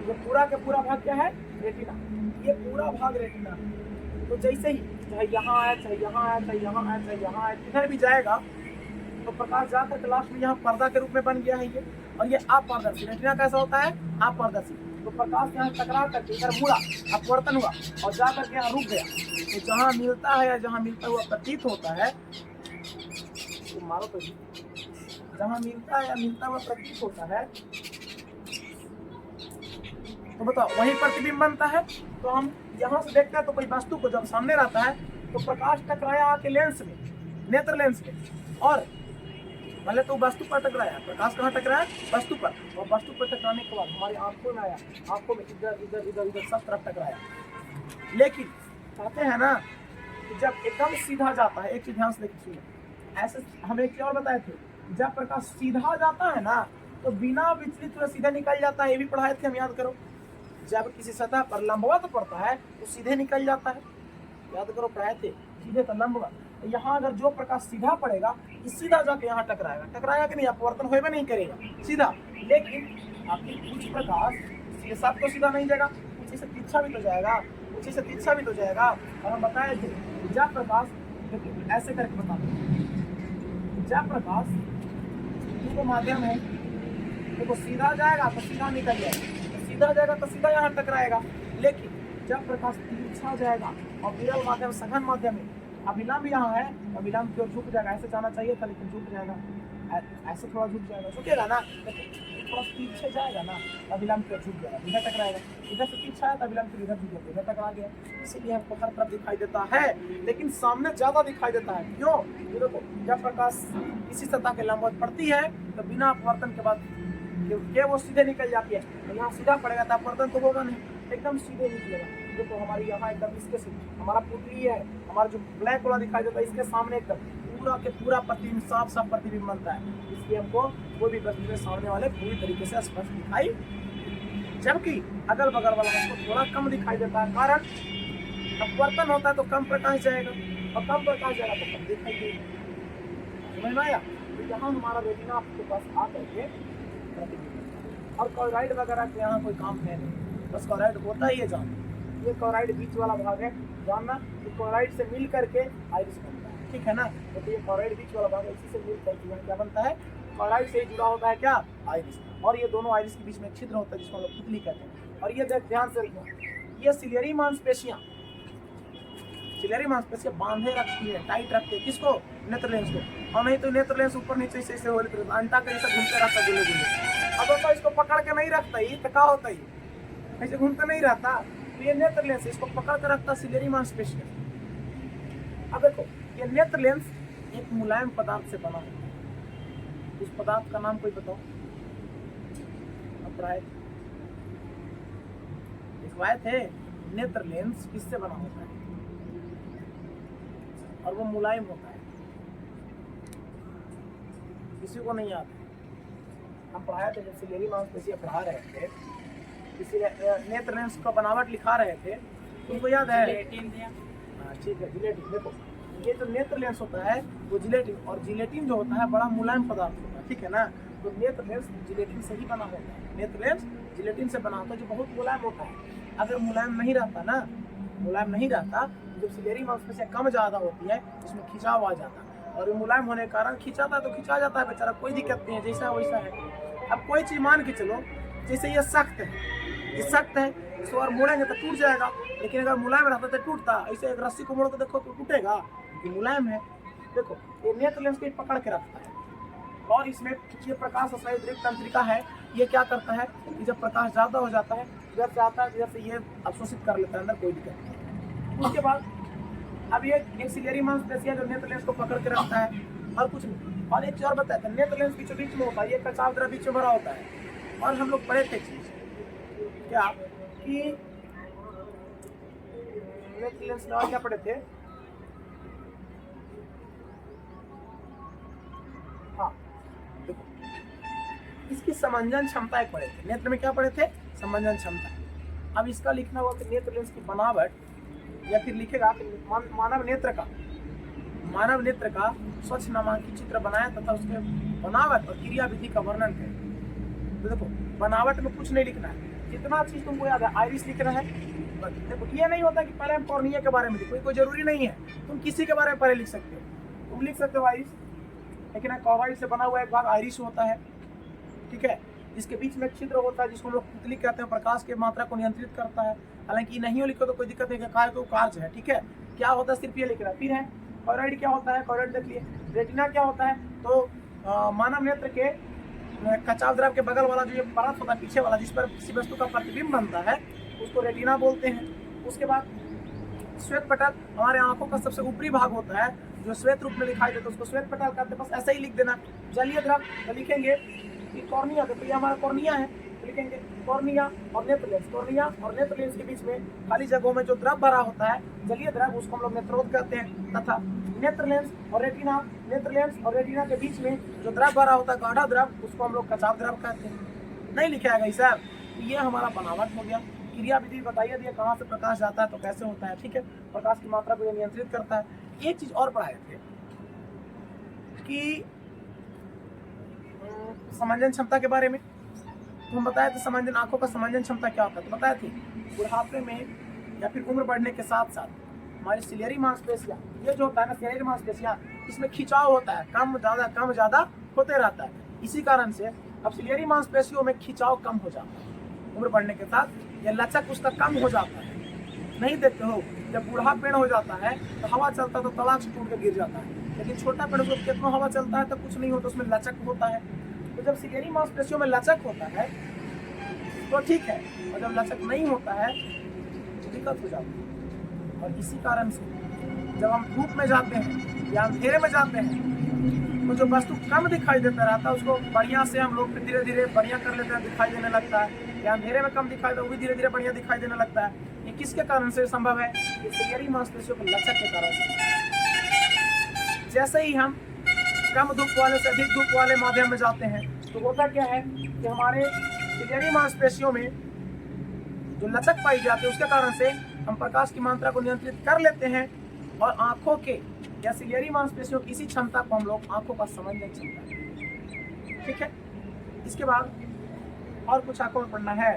ये पूरा का पूरा भाग क्या है, रेटिना। ये पूरा भाग रेटिना। तो जैसे ही चाहे यहाँ आया, चाहे यहाँ आया, चाहे यहाँ आया, चाहे यहाँ आया, इधर भी जाएगा तो प्रकाश जाकर के लास्ट में यहाँ पर्दा के रूप में बन गया है ये। और ये अपारदर्शी, रेटिना कैसा होता है, अपारदर्शी। तो प्रकाश यहाँ टकरा करके इधर मुड़ा, अपवर्तन हुआ और जा करके यहाँ रुक गया। तो जहाँ मिलता है या जहाँ मिलता हुआ प्रतीत होता है, तो मारो तो जहाँ मिलता है या मिलता हुआ प्रतीत होता है, तो बताओ वही प्रतिबिंब बनता है। तो हम यहाँ से देखते हैं तो कोई वस्तु को जब सामने रहता है तो प्रकाश टकराया आके लेंस में, नेत्र लेंस में, और पहले तो वस्तु पर टकराया, प्रकाश कहाँ टकराया, वस्तु पर, और वस्तु पर टकराने के बाद हमारी आंखों में आया, आंखों में इधर इधर इधर इधर सब तरफ टकराया। लेकिन कहते हैं ना कि जब एकदम सीधा जाता है, एक चीज ध्यान से देखिए, सुनिए, ऐसे हम एक चीज और बताए थे, जब प्रकाश सीधा जाता है ना तो बिना विचलित हुए सीधा निकल जाता है। ये भी पढ़ाए थे हम, याद करो। जब किसी सतह पर लंबवत पड़ता है तो सीधे निकल जाता है। याद करो पढ़ाए थे सीधे तो लंबवत, तो यहाँ अगर जो प्रकाश सीधा पड़ेगा ये सीधा जाके यहाँ टकराएगा कि नहीं, अपवर्तन होगा नहीं करेगा सीधा। लेकिन आपकी कुछ प्रकाश ये सब तो सीधा नहीं जाएगा, कुछ से तिरछा भी तो जाएगा, कुछ से तिरछा भी तो जाएगा। और हम बताए थे जब प्रकाश ऐसे करके बता दो, जब प्रकाश को माध्यम है देखो सीधा जाएगा तो सीधा निकल जाएगा, तो सीधा जाएगा तो सीधा यहाँ टकराएगा। लेकिन जब प्रकाश तिरछा जाएगा और विरल माध्यम सघन माध्यम है, अभिलंब यहाँ है, अभिलंब की ओर झुक जाएगा, ऐसे जाना चाहिए था लेकिन झुक जाएगा, ऐसे थोड़ा झुक जाएगा, झुकेगा ना थोड़ा पीछे जाएगा ना, अभिलंब की ओर झुक जाएगा, इधर टकराएगा, इधर से पीछे आया तो अभिलंब की इधर झुक जाएगा, इधर टकरा गया। इसीलिए हमको हर तरफ दिखाई देता है लेकिन सामने ज्यादा दिखाई देता है। क्यों? ये देखो जब प्रकाश किसी सतह के लंबवत पड़ती है तो बिना अपवर्तन के बाद ये वो सीधे निकल जाती है। तो यहाँ सीधा पड़ेगा तो अपवर्तन तो होगा नहीं, एकदम सीधे निकलेगा। देखो हमारी यहाँ एकदम इसके से हमारा पुतली है, हमारा जो ब्लैक वाला दिखाई देता है इसके सामने एकदम पूरा के पूरा प्रतिबिंब साफ साफ प्रतिबिंब बनता है, इसलिए हमको कोई भी प्रतिबिंब सामने वाले पूरी तरीके से स्पष्ट दिखाई, जबकि अगल बगल वाला हमको थोड़ा कम दिखाई देता है। कारण अपवर्तन होता है तो कम प्रकाश जाएगा और कम प्रकाश जाएगा तो कम दिखाई देगा। समझ में आया? तो यहाँ हमारा रेटिना आपके पास आ करके प्रतिबिंब, और क्लोराइड वगैरह के यहाँ कोई काम है नहीं, बस क्लोराइड होता ही है जान, ये क्लोराइड बीच वाला भाग है जानना, तो क्लोराइड से मिल करके आइरिस बनता है, ठीक है ना। तो ये क्लोराइड बीच वाला भाग है, इसी से मिल करके क्या बनता है, क्लोराइड से जुड़ा होता है क्या, आइरिस। और ये दोनों आइरिस के बीच में छिद्र होता है जिसको हम लोग पुतली कहते हैं। और ये ध्यान से रखना, ये सिलियरी मांसपेशियां, सिलियरी मांसपेशियां बांधे रखती है, टाइट रखती है किसको, नेत्र लेंस को, और नहीं तो नेत्र लेंस ऊपर नीचे ऐसे हो अंटा के जैसे घूमते रहता गुल्ले गुल्ले। अब तो इसको पकड़ के नहीं रखता, ये तो क्या होता है, ऐसे घूमते नहीं रहता, तो ये नेत्र लेंस इसको पकड़ कर रखता सिलियरी मांसपेशियां। अब देखो ये नेत्र लेंस एक मुलायम पदार्थ से बना है, उस पदार्थ का नाम कोई बताओ, लिखवाए थे नेत्र लेंस किससे बना होता है और वो मुलायम होता है, किसी को नहीं आता। हम पढ़ाए थे जब सिलियरी मांसपेशियां पढ़ा रहे थे, इसीलिए नेत्र लेंस का बनावट लिखा रहे थे, तुमको याद है? हाँ ठीक है, जिलेटिन। देखो ये जो नेत्र लेंस होता है वो जिलेटिन, और जिलेटिन जो होता है बड़ा मुलायम पदार्थ होता है, ठीक है ना। तो नेत्र लेंस जिलेटिन से ही बना होता है, नेत्र लेंस जिलेटिन से बना होता है जो बहुत मुलायम होता है। अगर मुलायम नहीं रहता ना, मुलायम नहीं रहता, जब सिलियरी मांसपेशियां कम ज़्यादा होती है उसमें खिंचाव आ जाता है, और मुलायम होने के कारण खिंचाता है तो खिंचा जाता है बेचारा, कोई दिक्कत नहीं है, जैसा वैसा है। अब कोई चीज़ मान के चलो, जैसे ये सख्त है, ये सख्त है, इसको और मोड़ेंगे तो टूट जाएगा, लेकिन अगर मुलायम रहता तो टूटता। ऐसे एक रस्सी को मोड़ के देखो तो टूटेगा, क्योंकि मुलायम है। देखो ये नेत्र लेंस को पकड़ के रखता है, और इसमें ये प्रकाश संश्लेषण दीर्घ तंत्रिका है, ये क्या करता है कि जब प्रकाश ज़्यादा हो जाता है इधर से आता है, इधर से ये अवशोषित कर लेता है अंदर, कोई दिक्कत नहीं। उसके बाद अब ये एक सिलियरी मांसपेशियां जो नेत्र लेंस को पकड़ के रखता है, और कुछ नहीं। और एक चीज और बताते हैं, नेत्र लेंस बीचों बीच में होता है, ये कचाव द्रव बीच में भरा होता है। और हम लोग पढ़े थे चीज क्या कि नेत्र लेंस में और क्या पढ़े थे, हाँ देखो इसकी समंजन क्षमता एक पढ़े थे, नेत्र में क्या पढ़े थे, समंजन क्षमता। अब इसका लिखना हुआ कि नेत्र लेंस की बनावट, या फिर लिखेगा कि मानव नेत्र का स्वच्छ नामांकित चित्र बनाया तथा उसके बनावट और क्रिया विधि का वर्णन करें। तो देखो बनावट में कुछ नहीं लिखना है, जितना चीज तुमको याद है आइरिस लिखना है। देखो ये नहीं होता कि पहले हम कॉर्निया के बारे में लिखो, कोई जरूरी नहीं है, तुम किसी के बारे में पहले लिख सकते हो, तुम लिख सकते हो आइरिस, लेकिन क्लोराइड से बना हुआ एक भाग आइरिस होता है, ठीक है, जिसके बीच में छिद्र होता है जिसको लोग पुतली कहते हैं, प्रकाश की मात्रा को नियंत्रित करता है। हालांकि नहीं हो लिखो तो कोई दिक्कत नहीं, कार्य को कार्य है, ठीक है। क्या होता है सिर्फ ये लिख रहा है। फिर है क्लोराइड क्या होता है, क्लोराइड देख लिए। रेटिना क्या होता है, तो मानव नेत्र के कचाव द्रव के बगल वाला जो ये परत होता है पीछे वाला, जिस पर किसी वस्तु का प्रतिबिंब बनता है, उसको रेटिना बोलते हैं। उसके बाद श्वेत पटल हमारे आंखों का सबसे ऊपरी भाग होता है, जो श्वेत रूप में दिखाई देता है, उसको श्वेत पटल कहते हैं। बस ऐसे ही लिख देना। जलीय द्रव तो लिखेंगे कि कॉर्निया, तो ये हमारा कॉर्निया है, तो लिखेंगे कॉर्निया और नेत्र लेंस। कॉर्निया और नेत्र लेंस के बीच में खाली जगहों में जो द्रव भरा होता है जलीय द्रव, उसको हम लोग नेत्रोध कहते हैं। तथा नेत्र लेंस और रेटिना, नेत्र लेंस और रेटिना के बीच में जो द्रव भरा होता है गाढ़ा द्रव, उसको हम लोग कचाव द्रव कहते हैं। नहीं लिखा है सर, ये हमारा बनावट हो गया। क्रिया विधि बताइए दिया, कहाँ से प्रकाश जाता है तो कैसे होता है, ठीक है। प्रकाश की मात्रा को ये नियंत्रित करता है। एक चीज और पढ़ाए थे कि समंजन क्षमता के बारे में, तो हम बताए थे समंजन, आंखों का समंजन क्षमता क्या होता है, तो बताए थे बुढ़ापे में या फिर उम्र बढ़ने के साथ साथ हमारी सिलियरी मांसपेशियां, ये जो होता है ना सिलियरी मांसपेशियां, इसमें खिंचाव होता है, कम ज्यादा होते रहता है। इसी कारण से अब सिलियरी मांसपेशियों में खिंचाव कम हो जाता है उम्र बढ़ने के साथ, या लचक उसका कम हो जाता है। नहीं देखते हो, जब बूढ़ा पेड़ हो जाता है तो हवा चलता है तो तलाक से टूट के गिर जाता है, लेकिन छोटा पेड़ उसको कितना हवा चलता है तो कुछ नहीं होता, उसमें लचक होता है। तो जब सिलियरी मांसपेशियों में लचक होता है तो ठीक है, और जब लचक नहीं होता है तो दिक्कत हो जाती है। और इसी कारण से जब हम धूप में जाते हैं या अंधेरे में जाते हैं तो जो वस्तु कम दिखाई देता रहता है उसको बढ़िया से हम लोग धीरे धीरे बढ़िया कर लेते हैं, दिखाई देने लगता है। या अंधेरे में कम दिखाई देता है वो भी धीरे धीरे बढ़िया दिखाई देने लगता है। ये किसके कारण से संभव है? ये सिलियरी मांसपेशियों के लचक के कारण से। जैसे ही हम कम धूप वाले से अधिक धूप वाले माध्यम में जाते हैं तो होता क्या है कि हमारे सिलियरी मांसपेशियों में जो लचक पाई जाती है उसके कारण से हम प्रकाश की मात्रा को नियंत्रित कर लेते हैं, और आंखों के या सिलियरी मांसपेशियों की इसी क्षमता को हम लोग आंखों का समंजन क्षमता, ठीक है। इसके बाद और कुछ आंखों में पढ़ना है।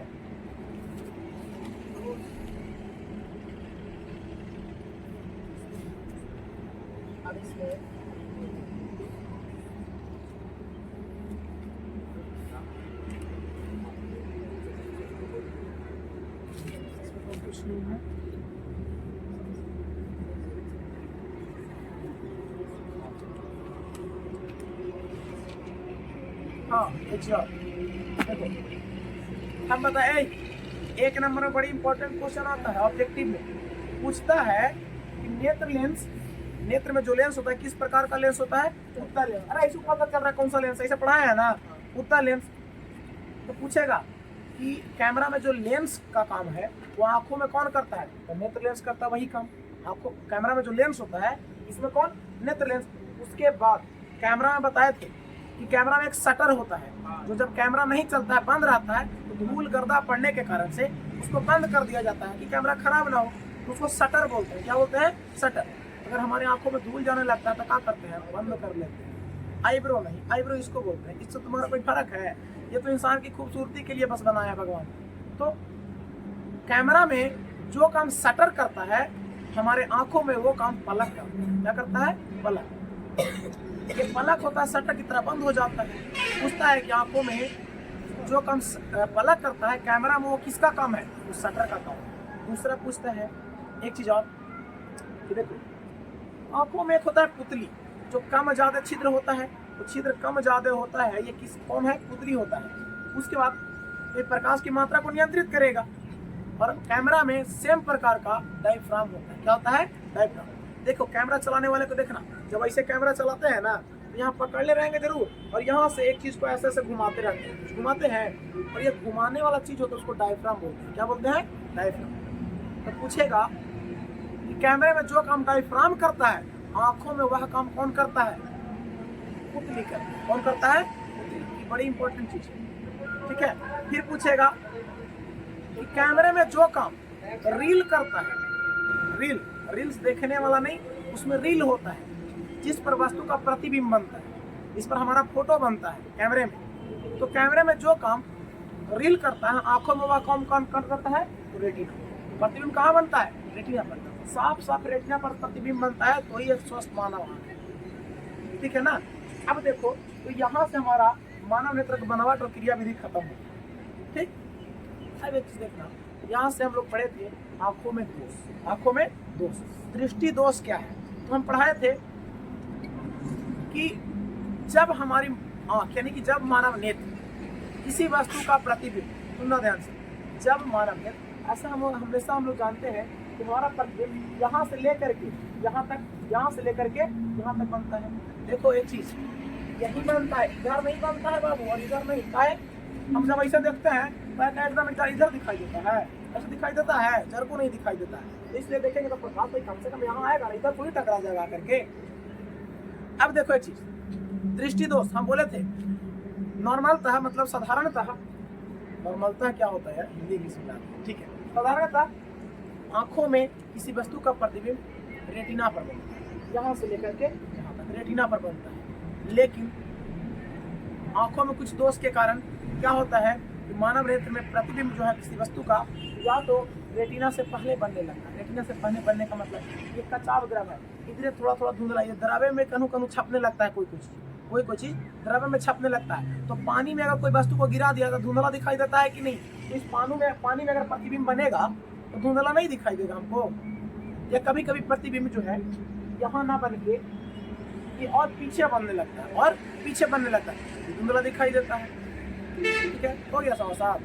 अब इसमें कुछ नहीं है। हाँ देखो, हम बताए एक नंबर में बड़ी इंपॉर्टेंट क्वेश्चन आता है ऑब्जेक्टिव में, पूछता है कि नेत्र में जो लेंस होता है किस प्रकार का लेंस होता है? उत्तल लेंस। अरे इसको पता चल रहा है कौन सा लेंस, ऐसे पढ़ाया है ना, उत्तल लेंस। तो पूछेगा कि कैमरा में जो लेंस का काम है वो आंखों में कौन करता है? तो नेत्र लेंस करता है वही काम। आपको कैमरा में जो लेंस होता है इसमें कौन? नेत्र लेंस। उसके बाद कैमरा में बताए थे कि कैमरा में एक शटर होता है, जो जब कैमरा नहीं चलता है बंद रहता है तो धूल गर्दा पड़ने के कारण से उसको बंद कर दिया जाता है कि कैमरा खराब ना हो, तो उसको शटर बोलते हैं। क्या बोलते हैं? शटर। अगर हमारे आंखों में धूल जाने लगता है तो क्या करते हैं? बंद कर लेते हैं। आईब्रो नहीं, आईब्रो इसको बोलते हैं। इससे तुम्हारा कोई फर्क है? ये तो इंसान की खूबसूरती के लिए बस बनाया भगवान। तो कैमरा में जो काम शटर करता है हमारे आंखों में वो काम पलक करता है। क्या करता है? पलक। ये पलक होता है शटर की तरह बंद हो जाता है। पूछता है कि आंखों में जो काम पलक करता है कैमरा में वो किसका काम है? वो शटर का काम है। दूसरा पूछता है एक चीज और कि देखो आंखों में एक होता है पुतली, जो कम ज्यादा छिद्र होता है, तो छिद्र कम ज्यादा होता है, ये किस कौन है? पुतली होता है। उसके बाद ये प्रकाश की मात्रा को नियंत्रित करेगा। और कैमरा में सेम प्रकार का डायफ्राम होता है। क्या होता है? डायफ्राम। देखो कैमरा चलाने वाले को देखना, जब ऐसे कैमरा चलाते हैं ना तो यहाँ पकड़ ले रहेंगे जरूर, और यहाँ से एक चीज को ऐसे ऐसे घुमाते रहते हैं, घुमाते हैं, और ये घुमाने वाला चीज होता है उसको डायफ्राम बोलते हैं। क्या बोलते हैं? डायफ्राम। तो पूछेगा कि कैमरे में जो काम डायफ्राम करता है आंखों में वह काम कौन करता है? पुतली करता है। कौन करता है? पुतली। बड़ी इंपॉर्टेंट चीज है, ठीक है। फिर पूछेगा कि कैमरे में जो काम रील करता है, रील्स देखने वाला नहीं, उसमें रील होता है जिस पर वस्तु का प्रतिबिंब बनता है, इस पर हमारा फोटो बनता है कैमरे में। तो कैमरे में जो काम रील करता है आंखों में वह काम कौन करता है? तो रेटिना। प्रतिबिंब कहाँ बनता है? रेटिना पर। साफ रेटिना पर प्रतिबिंब बनता है तो ही एक स्वस्थ मानव है, ठीक है ना। अब देखो तो यहाँ से हमारा मानव नेत्र का बनावट और क्रिया विधि खत्म हो, ठीक। अब एक चीज देखना, यहाँ से हम लोग पढ़े थे आंखों में दोष। आंखों में दोष, दृष्टि दोष क्या है? तो हम पढ़ाए थे कि जब हमारी आंख यानी कि जब मानव नेत्र किसी वस्तु का प्रतिबिंब, सुनना ध्यान से, जब मानव नेत्र, ऐसा हम हमेशा हम लोग जानते हैं कि हमारा प्रतिबिंब यहाँ से लेकर के यहाँ तक, यहाँ से लेकर के यहाँ तक बनता है। देखो एक चीज यही बनता है, इधर नहीं बनता है बाबू, और इधर नहीं। क्या है? हम जब ऐसे देखते हैं तो एकदम इधर दिखाई देता है, ऐसे दिखाई देता है, जर को नहीं दिखाई देता है। इसलिए देखेंगे तो प्रकाश तो कम से कम यहाँ आएगा, इधर थोड़ी टकरा जाएगा करके। अब देखो एक चीज, दृष्टि दोष हम बोले थे नॉर्मलतः, मतलब साधारणतः। नॉर्मलतः क्या होता है? हिंदी इंग्लिश में, ठीक है। साधारणतः आंखों में किसी वस्तु का प्रतिबिंब रेटिना पर बनता है, यहाँ से लेकर के यहाँ तक रेटिना पर बनता है। लेकिन आंखों में कुछ दोष के कारण क्या होता है कि मानव नेत्र में प्रतिबिंब जो है किसी वस्तु का या तो रेटिना से पहले बनने लगता है। रेटिना से पहले बनने का मतलब ये कचाव द्रव है, इधर थोड़ा थोड़ा धुंधला, ये द्रव्य में कनु कनु छपने लगता है, कोई चीज द्रव्य में छपने लगता है। तो पानी में अगर कोई वस्तु को गिरा दिया तो धुंधला दिखाई देता है कि नहीं? तो इस पानी में अगर प्रतिबिंब बनेगा तो धुंधला नहीं दिखाई देगा हमको। या कभी कभी प्रतिबिंब जो है यहाँ ना बन के ये और पीछे बनने लगता है, और पीछे बनने लगता है, धुंधला दिखाई देता है। ठीक है, हो गया समझ साहब?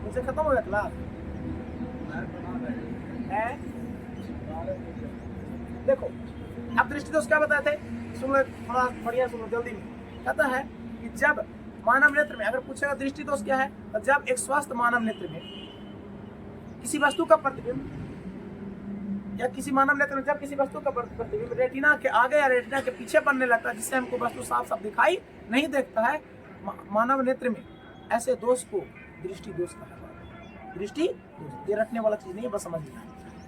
मुझे खत्म हो गया क्लास है। देखो अब दृष्टि दोष क्या बताए थे, सुन लो थोड़ा बढ़िया सुनो जल्दी में। कहता है कि जब मानव नेत्र में, अगर पूछेगा दृष्टि दोष क्या है, तो जब एक स्वस्थ मानव नेत्र में किसी वस्तु का प्रतिबिंब या किसी मानव नेत्र में जब किसी वस्तु का प्रतिबिंब रेटिना के आगे या रेटिना के पीछे बनने लगता है, जिससे हमको वस्तु साफ साफ दिखाई नहीं देता है, मानव नेत्र में, ऐसे दोष को दृष्टि दोष कहा जाता है। दृष्टि दोष ये रखने वाला चीज नहीं है, बस समझ लेना।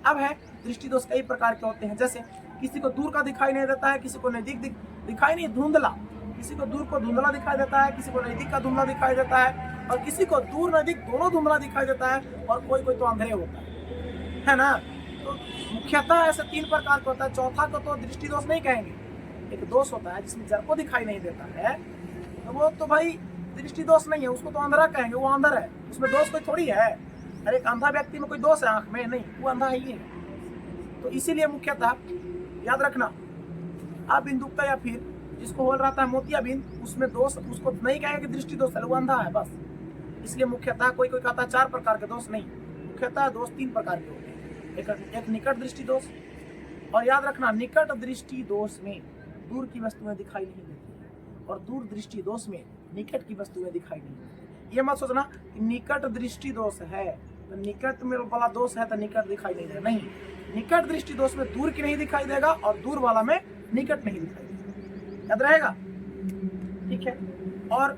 अब है दृष्टि दोष कई प्रकार के होते हैं, जैसे किसी को दूर का दिखाई नहीं देता है, किसी को नजदीक दिखाई नहीं, धुंधला, किसी को दूर को धुंधला दिखाई देता है, किसी को नजदीक का धुंधला दिखाई देता है, और किसी को दूर नजदीक दोनों धुंधला दिखाई देता है, और कोई तो अंधेरे होता है ना। तो मुख्यतः ऐसे 3 प्रकार का होता है। चौथा को तो दृष्टि दोष नहीं कहेंगे। एक दोष होता है जिसमें जड़ को दिखाई नहीं देता है, तो वो तो भाई दृष्टि दोष नहीं है, उसको तो अंधेरा कहेंगे, वो अंधर है, उसमें दोष कोई थोड़ी है। अरे एक अंधा व्यक्ति में कोई दोष है आंख में? नहीं, वो अंधा ही है। तो इसीलिए मुख्यतः याद रखना, अबिंदुकता या फिर जिसको बोल रहा था मोतियाबिंद, उसमें दोष उसको नहीं कहेंगे कि दृष्टि दोष है, वो अंधा है बस। इसलिए मुख्यतः कोई कहता है 4 प्रकार के दोष, नहीं, मुख्यतः दोष 3 प्रकार के होते हैं। एक निकट दृष्टि दोष, और याद रखना निकट दृष्टि दोष में दूर की वस्तुएं दिखाई नहीं देती, और दूर दृष्टि दोष में निकट की वस्तुएं दिखाई नहीं देती। ये मत सोचना कि निकट दृष्टि दोष है तो निकट में वाला दोष है तो निकट दिखाई नहीं देगा, नहीं। निकट दृष्टि दोष में दूर की नहीं दिखाई देगा और दूर वाला में निकट नहीं दिखाई देगा, याद रहेगा? ठीक है। और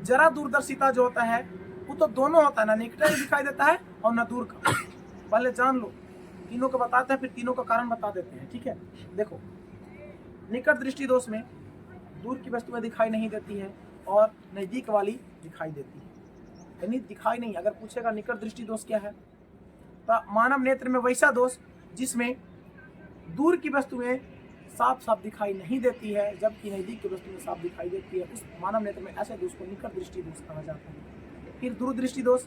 जरा दूरदर्शिता जो होता है वो तो दोनों होता है, ना निकट ही दिखाई देता है और ना दूर का। पहले जान लो, तीनों को बताते हैं फिर तीनों का कारण बता देते हैं। ठीक है, देखो निकट दृष्टि दोष में दूर की वस्तुएं दिखाई नहीं देती है और नजदीक वाली दिखाई देती है, यानी दिखाई नहीं। अगर पूछेगा निकट दृष्टि दोष क्या है, तो मानव नेत्र में वैसा दोष जिसमें दूर की वस्तुएं साफ साफ दिखाई नहीं देती है जबकि नजदीक की वस्तुएं साफ दिखाई देती है, उस मानव नेत्र में ऐसे दोष को निकट दृष्टि दोष कहा जाता है। फिर दूर दृष्टि दोष,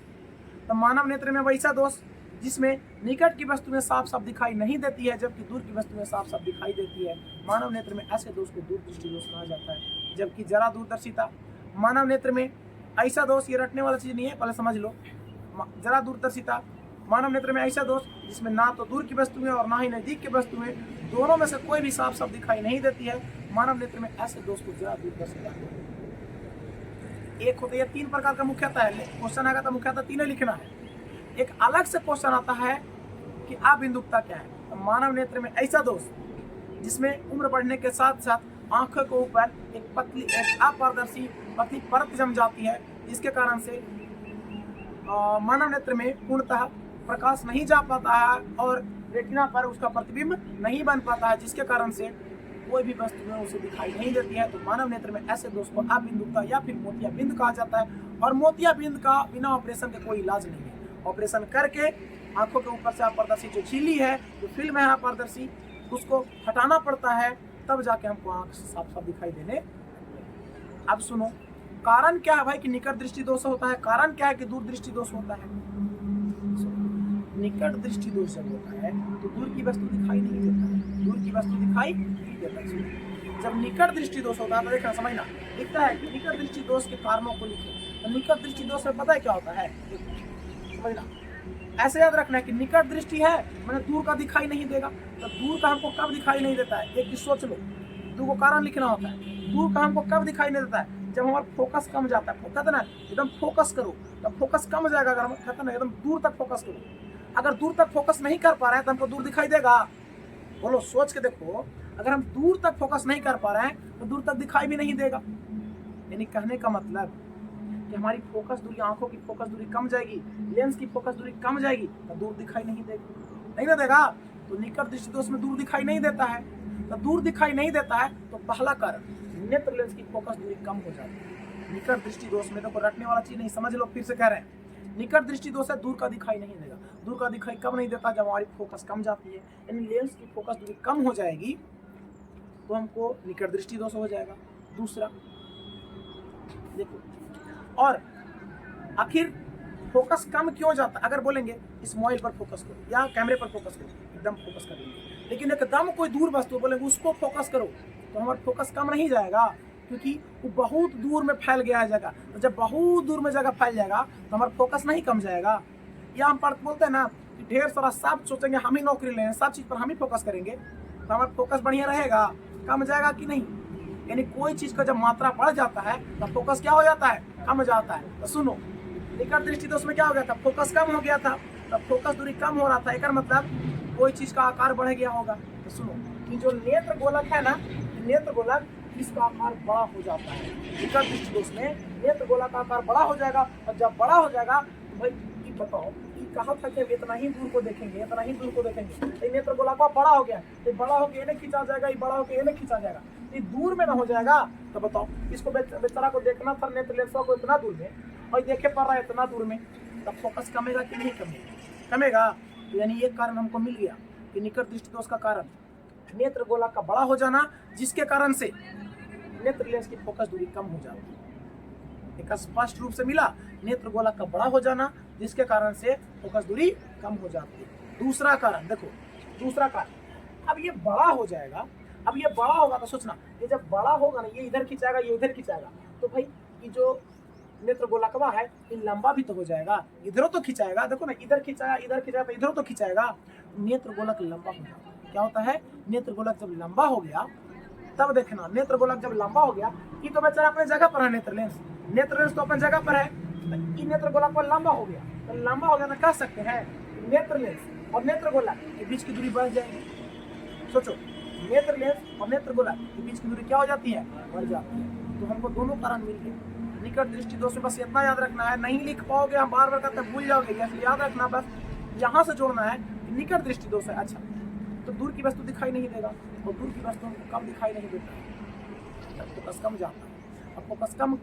तो मानव नेत्र में वैसा दोष जिसमें निकट की वस्तुएं साफ साफ दिखाई नहीं देती है जबकि दूर की वस्तुएं साफ साफ दिखाई देती है, मानव नेत्र में ऐसे दोष को दूर दृष्टि दोष कहा जाता है। जबकि जरा दूरदर्शिता, मानव नेत्र में ऐसा दोष, ये रटने वाला चीज नहीं है, पहले समझ लो। जरा दूरदर्शिता, मानव नेत्र में ऐसा दोष जिसमें ना तो दूर की वस्तुएं और ना ही नजदीक की वस्तुएं, दोनों में से कोई भी साफ साफ दिखाई नहीं देती है, मानव नेत्र में ऐसे दोष को जरा दूरदर्शिता। एक होता है 3 प्रकार का मुख्यतः है, क्वेश्चन आएगा तो मुख्यतः 3 लिखना है। एक अलग से क्वेश्चन आता है कि अबिंदुकता क्या है, तो मानव नेत्र में ऐसा दोष जिसमें उम्र बढ़ने के साथ साथ आंखों के ऊपर एक पतली, एक अपारदर्शी पतली परत जम जाती है, जिसके कारण से मानव नेत्र में पूर्णतः प्रकाश नहीं जा पाता है और रेटिना पर उसका प्रतिबिंब नहीं बन पाता है, जिसके कारण से कोई भी वस्तु में उसे दिखाई नहीं देती है। तो मानव नेत्र में ऐसे दोष को अबिंदुकता या फिर मोतियाबिंद कहा जाता है। और मोतियाबिंद का बिना ऑपरेशन के कोई इलाज नहीं है, ऑपरेशन करके आंखों के ऊपर से अपारदर्शी जो झिल्ली है, जो फिल्म है अपारदर्शी, उसको हटाना पड़ता है, तब जाके हमको आंख साफ साफ दिखाई देने। अब सुनो, कारण क्या है भाई कि निकट दृष्टि दोष होता है, कारण क्या है कि दूर दृष्टि दोष होता है? निकट दृष्टि दोष जब होता है तो दूर की वस्तु दिखाई नहीं देता है, दूर की वस्तु दिखाई नहीं देता है। जब निकट दृष्टि दोष होता है तो देखना, समझना, लिखता है कि निकट दृष्टि दोष के कारणों को लिखे। तो निकट दृष्टि दोष में पता है क्या होता है, समझना, ऐसे याद रखना है कि निकट दृष्टि है मैंने दूर का दिखाई नहीं देगा। तो दूर का हमको कब दिखाई नहीं देता है, एक सोच लो, 2 कारण लिखना होता है। दूर का हमको कब दिखाई नहीं देता है, जब हमारा फोकस कम जाता है। कहते ना एकदम फोकस करो, तब फोकस कम हो जाएगा। अगर हम कहते ना एकदम दूर तक फोकस करो, अगर दूर तक फोकस नहीं कर पा रहे हैं तो हमको दूर दिखाई देगा? बोलो, सोच के देखो, अगर हम दूर तक फोकस नहीं कर पा रहे हैं तो दूर तक दिखाई भी नहीं देगा। यानी कहने का मतलब कि कि हमारी फोकस दूरी, आंखों की फोकस दूरी कम जाएगी, लेंस की फोकस दूरी कम जाएगी, तो दूर दिखाई नहीं देगा, नहीं ना देगा। तो निकट दृष्टि दोष में दूर दिखाई नहीं देता है। तो दूर दिखाई नहीं देता है तो पहला कारण नेत्र लेंस की फोकस दूरी कम हो जाती है। निकट दृष्टि दोष में देखो रटने वाला चीज नहीं, समझ लो, फिर से कह रहे हैं। निकट दृष्टि दोष है दूर का दिखाई नहीं देगा, दूर का दिखाई कम नहीं देता जब हमारी फोकस कम जाती है, यानी लेंस की फोकस दूरी कम हो जाएगी तो हमको निकट दृष्टि दोष हो जाएगा। दूसरा देखो, और आखिर फोकस कम क्यों जाता, अगर बोलेंगे इस मोबाइल पर फोकस करो या कैमरे पर फोकस करो, एकदम फोकस कर देंगे, लेकिन एकदम कोई दूर वस्तु बोलेंगे उसको फोकस करो तो हमारा फोकस कम नहीं जाएगा, क्योंकि वो बहुत दूर में फैल गया है जगह। तो जब बहुत दूर में जगह फैल जाएगा तो हमारा फोकस नहीं कम जाएगा। या हम बोलते हैं ना कि ढेर सारा सब सोचेंगे हम ही नौकरी लें, सब चीज़ पर हम ही फोकस करेंगे तो हमारा फोकस बढ़िया रहेगा, कम जाएगा कि नहीं। यानी कोई चीज़ का जब मात्रा बढ़ जाता है तब फोकस क्या हो जाता है, कम जाता है। तो सुनो, निकट दृष्टि दोष में क्या हो गया था, फोकस कम हो गया था, तब फोकस दूरी कम हो रहा था, एक मतलब कोई चीज़ का आकार बढ़ गया होगा। तो सुनो कि जो नेत्र गोलक है ना, नेत्र गोलक इसका आकार बड़ा हो जाता है। निकट दृष्टि दोष में नेत्र गोलक का आकार बड़ा हो जाएगा, और जब बड़ा हो जाएगा तो भाई ये बताओ कि कहा था कि इतना ही दूर को देखेंगे, इतना ही दूर को देखेंगे, तो नेत्र गोलक बड़ा हो गया, तो बड़ा होकर ये नहीं खींचा जाएगा, ये बड़ा होकर ये नहीं खींचा जाएगा, ये दूर में ना हो जाएगा। तो बताओ इसको बेचारा को देखना था नेत्र लेंस को इतना दूर में, और देखे पड़ रहा है इतना दूर में, तब फोकस कमेगा कि नहीं कमेगा, कमेगा। तो यानी ये कारण हमको मिल गया कि निकट दृष्टि दोष का कारण नेत्र गोलक का बड़ा हो जाना, जिसके कारण से नेत्र लेंस की फोकस दूरी कम हो जाती है। एक स्पष्ट रूप से मिला, नेत्र गोलक का बड़ा हो जाना जिसके कारण से फोकस दूरी कम हो जाती है। दूसरा कारण देखो, दूसरा कारण, अब ये बड़ा हो जाएगा, अब ये बड़ा होगा तो सोचना, ये जब बड़ा होगा ना, ये इधर खिंचाएगा, ये उधर खिंचाएगा, तो भाई ये जो नेत्र गोलकवा है ये लंबा भी तो हो जाएगा, इधरों तो खिंचाएगा, देखो ना, इधर खिंचाया, इधर खिंचाया, तो इधरों तो खिंचाएगा, नेत्र गोलक लंबा हो जाएगा। क्या होता है, नेत्र गोलक जब लंबा हो गया तब देखना, नेत्र गोलक जब लंबा हो गया, ये तो बेचारा अपने जगह पर है, नेत्र लेंस तो अपनी जगह पर है, तो ये नेत्र गोलक पर लंबा हो गया, तो लंबा हो गया तो कह सकते हैं नेत्र लेंस और नेत्र गोलक के बीच की दूरी बढ़ जाएगी। सोचो, नेत्र लेंस और नेत्र गोलक के बीच की दूरी क्या हो जाती है, बढ़ जाती है। तो हमको दोनों कारण मिल गए। निकट दृष्टि दोष में बस इतना याद रखना है, नहीं लिख पाओगे हम बार बार करते भूल जाओगे, इसलिए याद रखना, बस यहाँ से जोड़ना है निकट दृष्टि दोष है। अच्छा, तो दूर की वस्तु दिखाई नहीं देगा, और दूर की वस्तु हमको कम दिखाई नहीं देता, फोकस कम जाता है। अब फोकस कम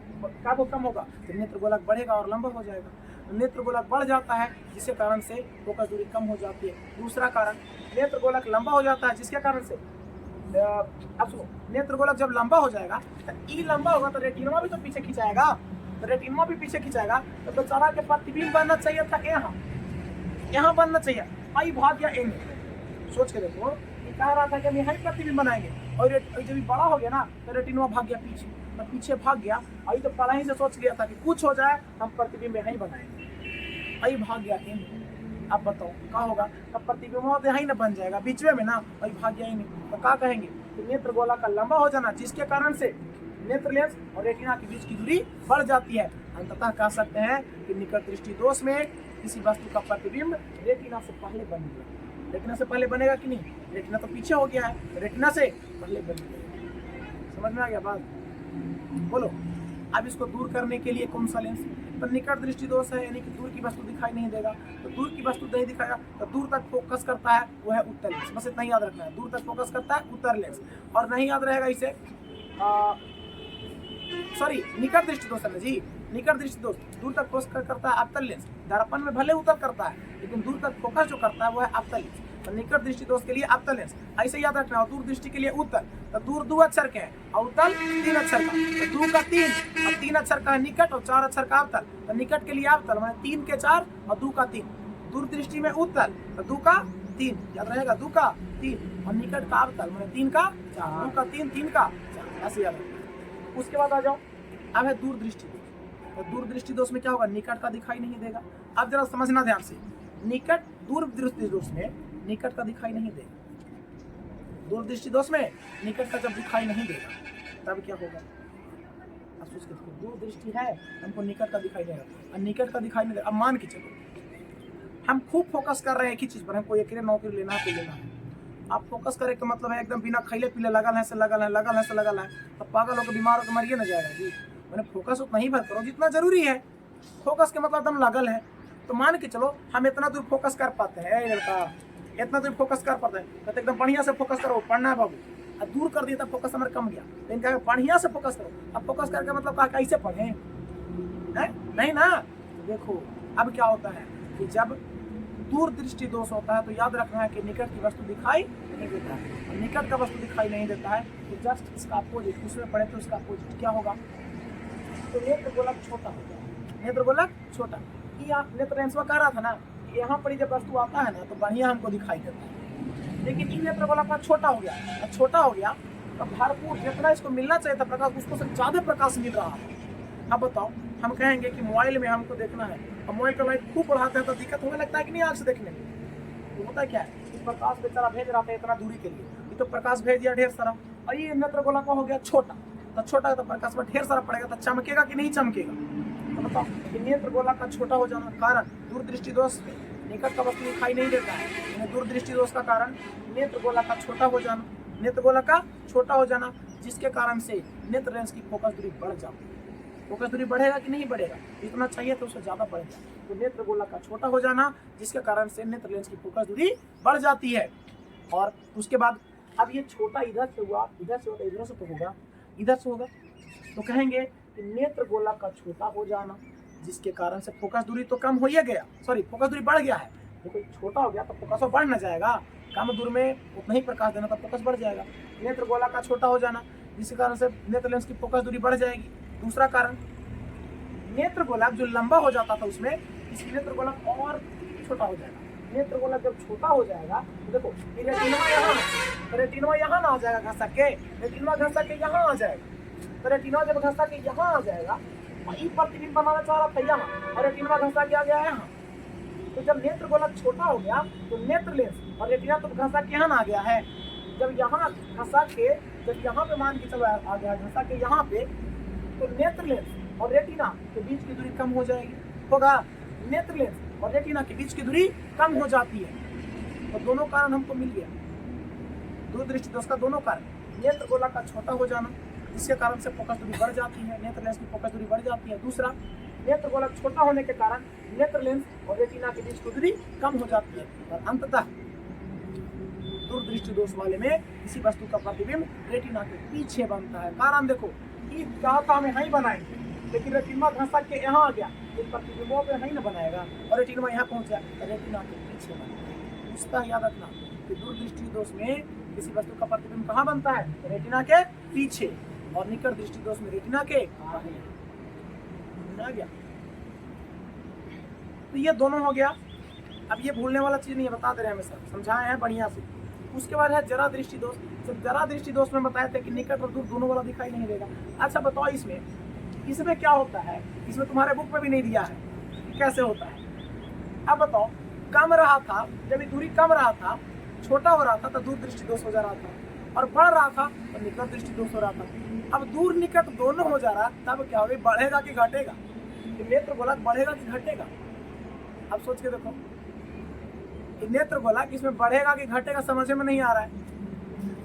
कम होगा तो नेत्र गोलक बढ़ेगा और लंबा हो जाएगा। नेत्र गोलक बढ़ जाता है जिसके कारण से फोकस दूरी कम हो जाती है। दूसरा कारण, नेत्र गोलक लंबा हो जाता है जिसके कारण से, अब सुनो, नेत्र गोलक जब लंबा हो जाएगा तो ई लंबा होगा तो रेटिनवा भी तो पीछे खिंचाएगा, तो रेटिनवा भी पीछे खिंचाएगा, तो बेचारा के प्रतिबिंब बनना चाहिए था यहाँ बनना चाहिए, आई भाग गया एंग। सोच के देखो, ये कह रहा था कि हम यहाँ प्रतिबिंब बनाएंगे, और जब बड़ा हो गया ना तो रेटिनवा भाग गया पीछे, तो पीछे भाग गया, आई तो पहले ही से सोच गया था कि कुछ हो जाए हम प्रतिबिंब यहाँ ही बनाएंगे, आई भाग गया एंग। अब बताओ क्या होगा, तब प्रतिबिंब तो यहाँ ही ना बन जाएगा, बीच में ना, आई भाग गया ही नहीं, तो क्या कहेंगे, तो नेत्र गोलक का लंबा हो जाना जिसके कारण से नेत्र लेंस और रेटिना के बीच की दूरी बढ़ जाती है। अंततः कह सकते हैं कि निकट दृष्टि दोष में किसी वस्तु का प्रतिबिंब रेटिना से पहले बन गया। रेटिना से पहले बनेगा कि नहीं, रेटिना तो पीछे हो गया है, रेटिना से पहले बन गया। समझ में आ गया बात, बोलो। अब इसको दूर करने के लिए कौन सा लेंस, तो निकट दृष्टि दोष है, यानी कि दूर की वस्तु दिखाई नहीं देगा, तो दूर की वस्तु नहीं दिखाएगा तो दूर तक फोकस करता है, वो है उत्तर लेंस। बस इतना ही याद रखना है, दूर तक फोकस करता है उत्तर लेंस। और नहीं याद रहेगा इसे, सॉरी, निकट दृष्टि दोष है जी, निकट दृष्टि दोष दूर तक फोकस करता है अवतल लेंस, दर्पण में भले उत्तर करता है लेकिन दूर तक फोकस जो करता है वो है अवतल लेंस। तो निकट दृष्टि दोष के लिए अवतल लेंस ऐसे याद रखना है, दूर दृष्टि के लिए उत्तर, तो दूर 2 अक्षर के है, अवतल 3 अक्षर का, तो 2 का 3 और 3 अक्षर का है निकट और 4 अक्षर का अवतल, तो निकट के लिए अवतल माने 3 के 4 और 2 का 3, दूर दृष्टि में उत्तर तो 2 का 3 याद रहेगा, 2 का 3 और निकट का अवतल माने 3 का 4, 2 का 3 3 का 4 ऐसे याद रखना। उसके बाद आ जाओ, अब है दूर दृष्टि दोष। तो दूर दृष्टि दोष में क्या होगा, निकट का दिखाई नहीं देगा। अब जरा समझना ध्यान से, निकट दूर दृष्टि दोष में निकट का दिखाई नहीं देगा। दूर दृष्टि दोष में निकट का जब दिखाई नहीं देगा तब क्या होगा, अब सोच के देखो, दूर दृष्टि है हमको निकट का दिखाई देगा और निकट का दिखाई नहीं देगा। अब मान के चलो हम खूब फोकस कर रहे हैं एक ही चीज पर, हमको एक नौकरी लेना है तो लेना है। आप फोकस करे का मतलब है एकदम बिना खैले पीले लगल है से लगल है, लगल है से लगल है, अब पागल होकर बीमार होकर मरिए ना जाएगा जी। मैंने फोकस उतना ही भर करो जितना जरूरी है। फोकस के मतलब एकदम लगल है। तो मान के चलो हम इतना दूर फोकस कर पाते हैं, लड़का इतना दूर फोकस कर पाते हैं, तो एकदम बढ़िया से फोकस करो, पढ़ना है बाबू। अब दूर कर दिया तब फोकस हमारा कम गया, लेकिन क्या बढ़िया से फोकस करो। अब फोकस करके मतलब कहा कैसे पढ़े है? नहीं ना। देखो अब क्या होता है कि जब दूर दृष्टि दोष होता है तो याद रखना है कि निकट की वस्तु दिखाई नहीं देता है, और निकट का वस्तु दिखाई नहीं देता है तो जस्ट इसका अपोजिट, उसमें पढ़े तो इसका अपोजिट क्या होगा? तो नेत्र गोलक छोटा हो जाएगा। नेत्र गोलक छोटा, नेत्र लेंस में कह रहा था ना, यहाँ पर जब वस्तु आता है ना तो बढ़िया हमको दिखाई देता है, लेकिन इन नेत्र गोलक का छोटा हो गया। छोटा हो गया तो भरपूर जितना इसको मिलना चाहिए था प्रकाश, उसको से ज्यादा प्रकाश मिल रहा है। अब बताओ, हम कहेंगे कि मोबाइल में हमको देखना है, और मोबाइल का लाइट खूब बढ़ाते हैं तो दिक्कत होने लगता है कि नहीं आँख से देखने में? तो होता क्या है, इस प्रकाश बेचारा भेज रहा था इतना दूरी के लिए, ये तो प्रकाश भेज दिया ढेर सारा, और ये नेत्र गोलक हो गया छोटा। तो छोटा तो प्रकाश में ढेर सारा पड़ेगा तो चमकेगा कि नहीं चमकेगा? तो बताओ, नेत्र गोलक का छोटा हो जाना कारण दूरदृष्टि दोष में निकट का वस्तु दिखाई नहीं देता है। दूरदृष्टि दोष का कारण नेत्र गोलक का छोटा हो जाना, नेत्र गोलक का छोटा हो जाना, जिसके कारण से नेत्र लेंस की फोकस दूरी बढ़ जाती है। फोकस दूरी बढ़ेगा कि नहीं बढ़ेगा? जितना चाहिए तो उससे ज्यादा बढ़ेगा। तो नेत्र गोलक का छोटा हो जाना, जिसके कारण से नेत्र लेंस की फोकस दूरी बढ़ जाती है। और उसके बाद अब ये छोटा इधर से हुआ, इधर से होगा, इधर से तो होगा, इधर से होगा, तो कहेंगे कि नेत्र गोलक का छोटा हो जाना, जिसके कारण से फोकस दूरी तो कम हो ही गया, सॉरी फोकस दूरी बढ़ गया है। देखो छोटा हो गया तो फोकस बढ़ न जाएगा, कम दूर में उतना ही प्रकाश देना तो फोकस बढ़ जाएगा। नेत्र गोलक का छोटा हो जाना, जिसके कारण से नेत्र लेंस की फोकस दूरी बढ़ जाएगी। दूसरा कारण, नेत्र गोलक जो लंबा हो जाता था उसमें, इसकी नेत्र गोलक और छोटा हो जाएगा। नेत्र गोलक जब छोटा हो जाएगा तो देखो रेटिनवा यहाँ ना आ जाएगा घसा के, रेटिनवा घसा के यहाँ आ जाएगा। तो रेटिनवा जब घसा के यहाँ आ जाएगा, वही प्रतिबिंब बनाना चाह रहा था यहाँ, और रेटिनवा घसा के आ गया यहाँ। तो जब नेत्र गोलक छोटा हो गया तो नेत्र लेंस और रेटिना तो घसा के यहाँ आ गया है। जब यहाँ घसा के, जब यहाँ पे मान के चलो आ गया घसा के यहाँ पे, तो नेत्र लेंस और रेटिना के बीच की दूरी कम हो जाएगी, होगा। नेत्र लेंस और रेटिना के बीच की दूरी कम हो जाती है। तो दोनों कारण हमको मिल गया, दूरदृष्टि दोष का दोनों कारण। नेत्र गोलक का छोटा हो जाना, जिसके कारण से फोकस दूरी बढ़ जाती है, नेत्र लेंस की फोकस दूरी बढ़ जाती है। दूसरा, नेत्र गोलक छोटा होने के कारण नेत्र लेंस और रेटिना के बीच की दूरी कम हो जाती है। और अंततः दूरदृष्टि दोष वाले में किसी वस्तु का प्रतिबिंब रेटिना के पीछे बनता है। कारण देखो, ये कहा था हमें नहीं बनाएंगे, लेकिन रेटिना घसा के यहाँ आ गया, तो प्रतिबिंबों पे नहीं न बनाएगा, और रेटिना यहाँ पहुंचा रेटिना के पीछे बनता है। उसका याद रखना कि दूरदृष्टि दोष में किसी वस्तु का प्रतिबिंब कहाँ बनता है? रेटिना के पीछे, और निकट दृष्टि दोष में रेटिना के आगे। आ गया? तो ये दोनों हो गया। अब ये भूलने वाला चीज नहीं है, बता दे रहे हैं हमें सर, समझाए हैं बढ़िया से। उसके बाद है जरा दृष्टि दोष। जब जरा दृष्टि दोष में बताए थे कि निकट और दूर दोनों वाला दिखाई नहीं देगा। अच्छा बताओ, इसमें क्या होता है? इसमें तुम्हारे बुक में भी नहीं दिया है कैसे होता है। अब बताओ, कम रहा था, जब ये दूरी कम रहा था, छोटा हो रहा था तो दूर दृष्टि दोष हो जा रहा था, और बढ़ रहा था तो निकट दृष्टि दोष हो रहा था। अब दूर निकट दोनों हो जा रहा, तब क्या होगा? बढ़ेगा कि घटेगा? नेत्र गोलक बढ़ेगा कि घटेगा? अब सोच के देखो, नेत्र गोलक इसमें बढ़ेगा कि घटेगा समझ में नहीं आ रहा है।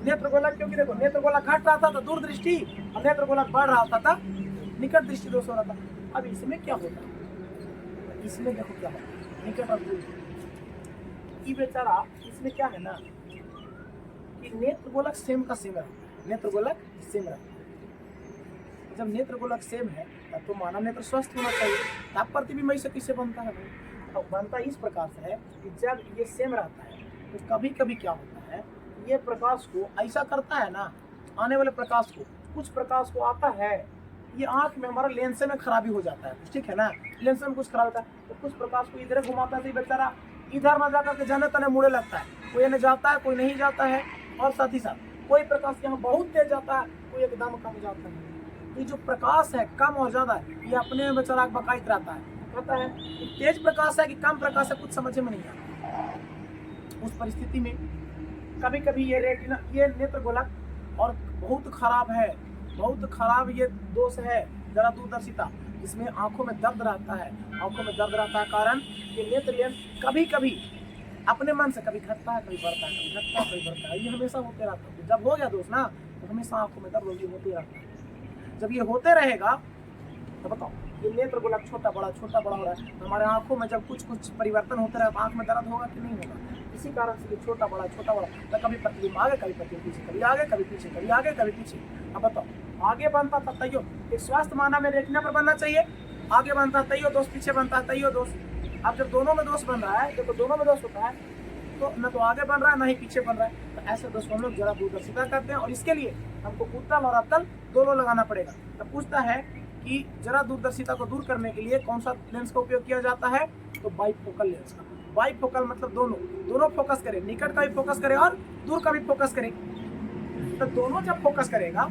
नेत्र गोलक, क्योंकि देखो नेत्र गोलक घट रहा था तो दूर दृष्टि, और नेत्र गोलक बढ़ रहा था तब निकट दृष्टि दोष हो रहा था। अब इसमें क्या होता है? इसमें देखो क्या होता है, निकट और दूर। ये बेचारा, इसमें क्या है ना कि नेत्र गोलक सेम का सेम रहता है, नेत्र गोलक सेम रहता है। जब नेत्र गोलक सेम है तब तो मानव नेत्र स्वस्थ होना चाहिए। तब प्रतिबिंब ऐसे किससे बनता है भाई? तो बनता इस प्रकार से है कि जब ये सेम रहता है तो कभी कभी क्या होता है, ये प्रकाश को ऐसा करता है ना, आने वाले प्रकाश को, कुछ प्रकाश को आता है, ये आंख में हमारा लेंस में खराबी हो जाता है, ठीक है ना, लेंस में कुछ खराब होता है, तो कुछ प्रकाश को इधर घुमाता है, बेचारा इधर न जाकर के जाने तने मुड़े लगता है, कोई इन्हें जाता है, कोई नहीं जाता है, और साथ ही साथ कोई प्रकाश यहाँ बहुत तेज जाता है, कोई एकदम कम जाता है। ये जो प्रकाश है कम और ज्यादा, ये अपने में बेचारा बकायद रहता है, कहता है तेज प्रकाश है कि कम प्रकाश है, कुछ समझ में नहीं आता। उस परिस्थिति में कभी कभी ये रेटिना, ये नेत्र गोलक और बहुत खराब है, बहुत खराब ये दोष है जरा दूरदर्शिता, जिसमें आंखों में दर्द रहता है, आंखों में दर्द रहता है। कारण ये नेत्र लेंस कभी कभी अपने मन से कभी घटता है, कभी बढ़ता है, कभी घटता है, कभी बढ़ता है, ये हमेशा होते रहता है। जब हो गया दोष ना, तो हमेशा आंखों में दर्द होती रहता है। जब ये होते रहेगा तो बताओ, ये नेत्र गोलक छोटा बड़ा हो रहा है, तो हमारे आंखों में जब कुछ कुछ परिवर्तन होते रहे तो आंख में दर्द होगा कि नहीं होगा? इसी कारण से ये छोटा बड़ा तो कभी प्रतिबिंब आगे, कभी प्रतिबिंब पीछे, कभी आगे, कभी पीछे, कभी आगे, कभी पीछे। अब बताओ, आगे बनता था तैयो, एक स्वस्थ मानव में रेटिना पर बनना चाहिए, आगे बनता है तैयो दोष, पीछे बनता है तैयो दोष। अब जब दोनों में दोष बन रहा है, देखो दोनों में दोष होता है, तो न तो आगे बन रहा है न ही पीछे बन रहा है, तो ऐसे दोष हम लोग जरा दूरदर्शिता करते हैं। और इसके लिए हमको उत्तल और अवतल दोनों लगाना पड़ेगा। तो पूछता है कि जरा दूरदर्शिता को दूर करने के लिए कौन सा लेंस का उपयोग किया जाता है? तो बाइफोकल लेंस का। बाइफोकल मतलब दोनों फोकस करे, निकट का भी फोकस करे और दूर का भी फोकस करे। तो दोनों जब फोकस करेगा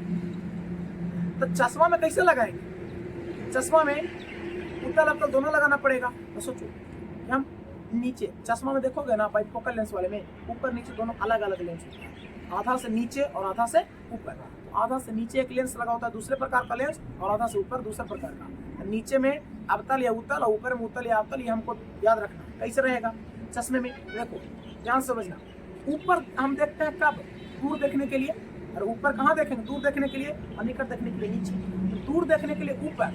तो चश्मा में कैसे लगाएंगे? चश्मा में उत्तल अवतल दोनों लगाना पड़ेगा। तो सोचो कि हम नीचे चश्मा में देखोगे ना, बाइफोकल लेंस वाले में ऊपर नीचे दोनों अलग अलग लेंस होते हैं, आधा से नीचे और आधा से ऊपर। तो आधा से नीचे एक लेंस लगा होता है दूसरे प्रकार का लेंस, और आधा से ऊपर दूसरे प्रकार का। नीचे में अवतल या उत्तल और ऊपर में उत्तल या अवतल, ये हमको याद रखना। कैसे रहेगा चश्मे में? देखो ध्यान समझना, ऊपर हम देखते हैं कब? दूर देखने के लिए। और ऊपर कहाँ देखेंगे? दूर देखने के लिए। और निकट देखने के लिए नीचे। तो दूर देखने के लिए ऊपर।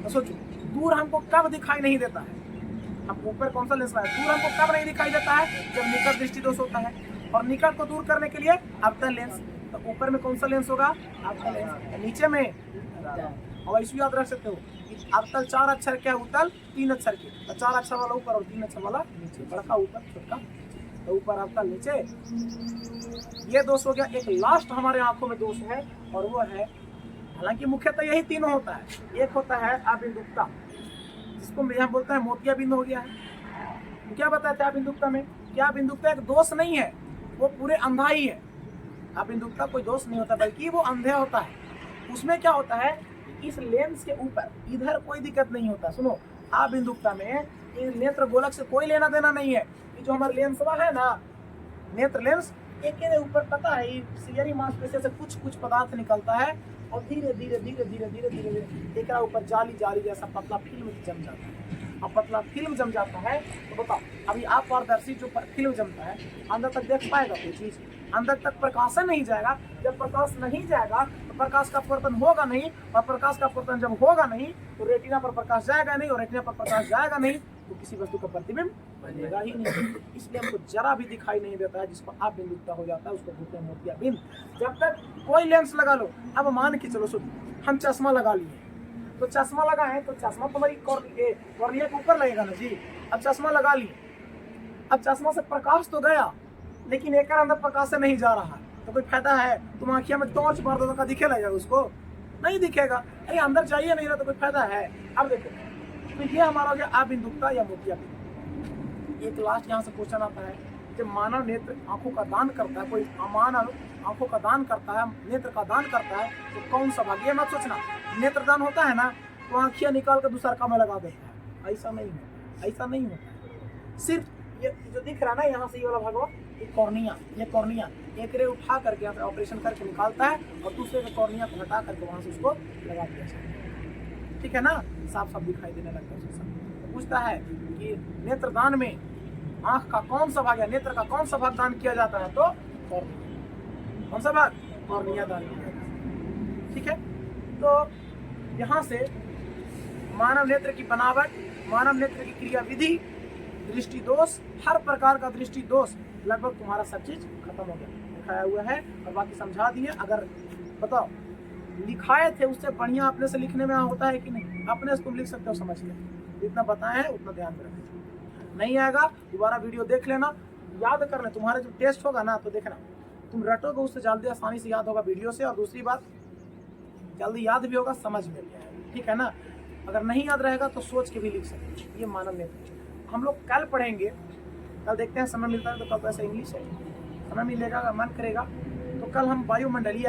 तो सोचो दूर हमको कब दिखाई नहीं देता है? हम ऊपर कौन सा लेंस लगाए? दूर हमको कब नहीं दिखाई देता है? जब निकट दृष्टि दोष होता है। और निकट को दूर करने के लिए अवतल लेंस। तो ऊपर में कौन सा लेंस होगा? अवतल लेंस। नीचे में, और इसे याद रख सकते हो, अवतल 4 अक्षर के, उत्तल 3 अक्षर के। तो 4 अक्षर वाला ऊपर और 3 अक्षर वाला नीचे, बड़का ऊपर छोटा नीचे। तो ऊपर अवतल नीचे, ये दोष हो गया। एक लास्ट हमारे आंखों में दोष है, और वो है, हालांकि मुख्यतः यही तीनों होता है। एक होता है अबिंदुकता, जिसको यहाँ बोलते हैं मोतिया बिंदु हो गया है। क्या बताते हैं अबिंदुकता में? क्या अबिंदुकता एक दोष नहीं है, वो पूरे अंधा ही है। अबिंदुकता कोई दोष नहीं होता, बल्कि वो अंधे होता है। उसमें क्या होता है, इस लेंस के ऊपर इधर कोई दिक्कत नहीं होता। सुनो, अबिंदुकता में नेत्र गोलक से कोई लेना देना नहीं है। ये जो हमारा लेंस है ना, नेत्र लेंस, एक ऊपर पता है सिलियरी मांसपेशी से कुछ पदार्थ निकलता है, और धीरे धीरे एक ऊपर जाली जैसा पतला फिल्म जम जाता है। अब पतला फिल्म जम जाता है, तो बताओ अभी आप पारदर्शी जो फिल्म जमता है, अंदर तक देख पाएगा कोई चीज? अंदर तक प्रकाशन नहीं जाएगा। जब प्रकाश नहीं जाएगा तो प्रकाश का अपवर्तन होगा नहीं, और प्रकाश का अपवर्तन जब होगा नहीं तो रेटिना पर प्रकाश जाएगा नहीं, और रेटिना पर प्रकाश जाएगा नहीं तो किसी वस्तु का प्रतिबिंब बनेगा ही नहीं। इसलिए हमको जरा भी दिखाई नहीं देता है, जिसको आप बिंदुता हो जाता है, उसको बोलते हैं मोतिया बिंद। जब तक कोई लेंस लगा लो, अब मान के चलो, सुन, हम चश्मा लगा लिए, तो चश्मा लगाए तो चश्मा तो हमारी कॉर्निया के ऊपर लगेगा ना जी। अब चश्मा लगा लिए, अब चश्मा से प्रकाश तो गया, लेकिन एक अंदर प्रकाश से नहीं जा रहा, तो कोई फायदा है? तुम आँखिया में टॉर्च मार दो तो दिखे लगेगा? उसको नहीं दिखेगा। अरे अंदर जाइए नहीं रहा तो कोई फायदा है? अब देखो, तो ये हमारा हो गया अबिंदुकता या मोतिया बिंदु। एक लास्ट यहाँ से क्वेश्चन आता है, जब मानव नेत्र आंखों का दान करता है, कोई मानव आंखों का दान करता है, नेत्र का दान करता है, तो कौन सा भाग? ये मत सोचना नेत्र दान होता है ना तो आँखियाँ निकाल कर दूसरा काम में लगा देता है। ऐसा नहीं होता, ऐसा नहीं होता। सिर्फ ये जो दिख रहा है ना यहाँ से, ये वाला भागवा, ये कॉर्निया एक रे उठा करके यहाँ पे ऑपरेशन करके निकालता है, और दूसरे के कॉर्निया को हटा करके वहाँ से उसको लगा दिया जाता है। ठीक है ना, साफ साफ दिखाई देने लगता है। तो पूछता है कि नेत्रदान में आँख का कौन सा भाग या नेत्र का कौन सा भाग दान किया जाता है? तो कॉर्निया। कौन सा भाग? कॉर्निया दान किया जाता है। ठीक है, तो यहाँ से मानव नेत्र की बनावट, मानव नेत्र की क्रिया विधि, दृष्टि दोष, हर प्रकार का दृष्टि दोष लगभग तुम्हारा सब चीज खत्म हो गया, दिखाया हुआ है, और बाकी समझा दिए। अगर बताओ लिखाए थे उससे बढ़िया अपने से लिखने में होता है कि नहीं? अपने से तुम लिख सकते हो, समझ ले, जितना बताए हैं उतना ध्यान में रखना। नहीं आएगा दोबारा वीडियो देख लेना, याद कर ले। तुम्हारा जो टेस्ट होगा ना, तो देखना तुम रटोगे उससे जल्दी आसानी से याद होगा वीडियो से, और दूसरी बात जल्दी याद भी होगा, समझ में भी आएगा। ठीक है ना? अगर नहीं याद रहेगा तो सोच के भी लिख सकते हो। ये मानव नेत्र हम लोग कल पढ़ेंगे, कल देखते हैं समय मिलता है तो कल तो ऐसा इंग्लिश है, समय मिलेगा, अगर मन करेगा तो कल हम वायुमंडलीय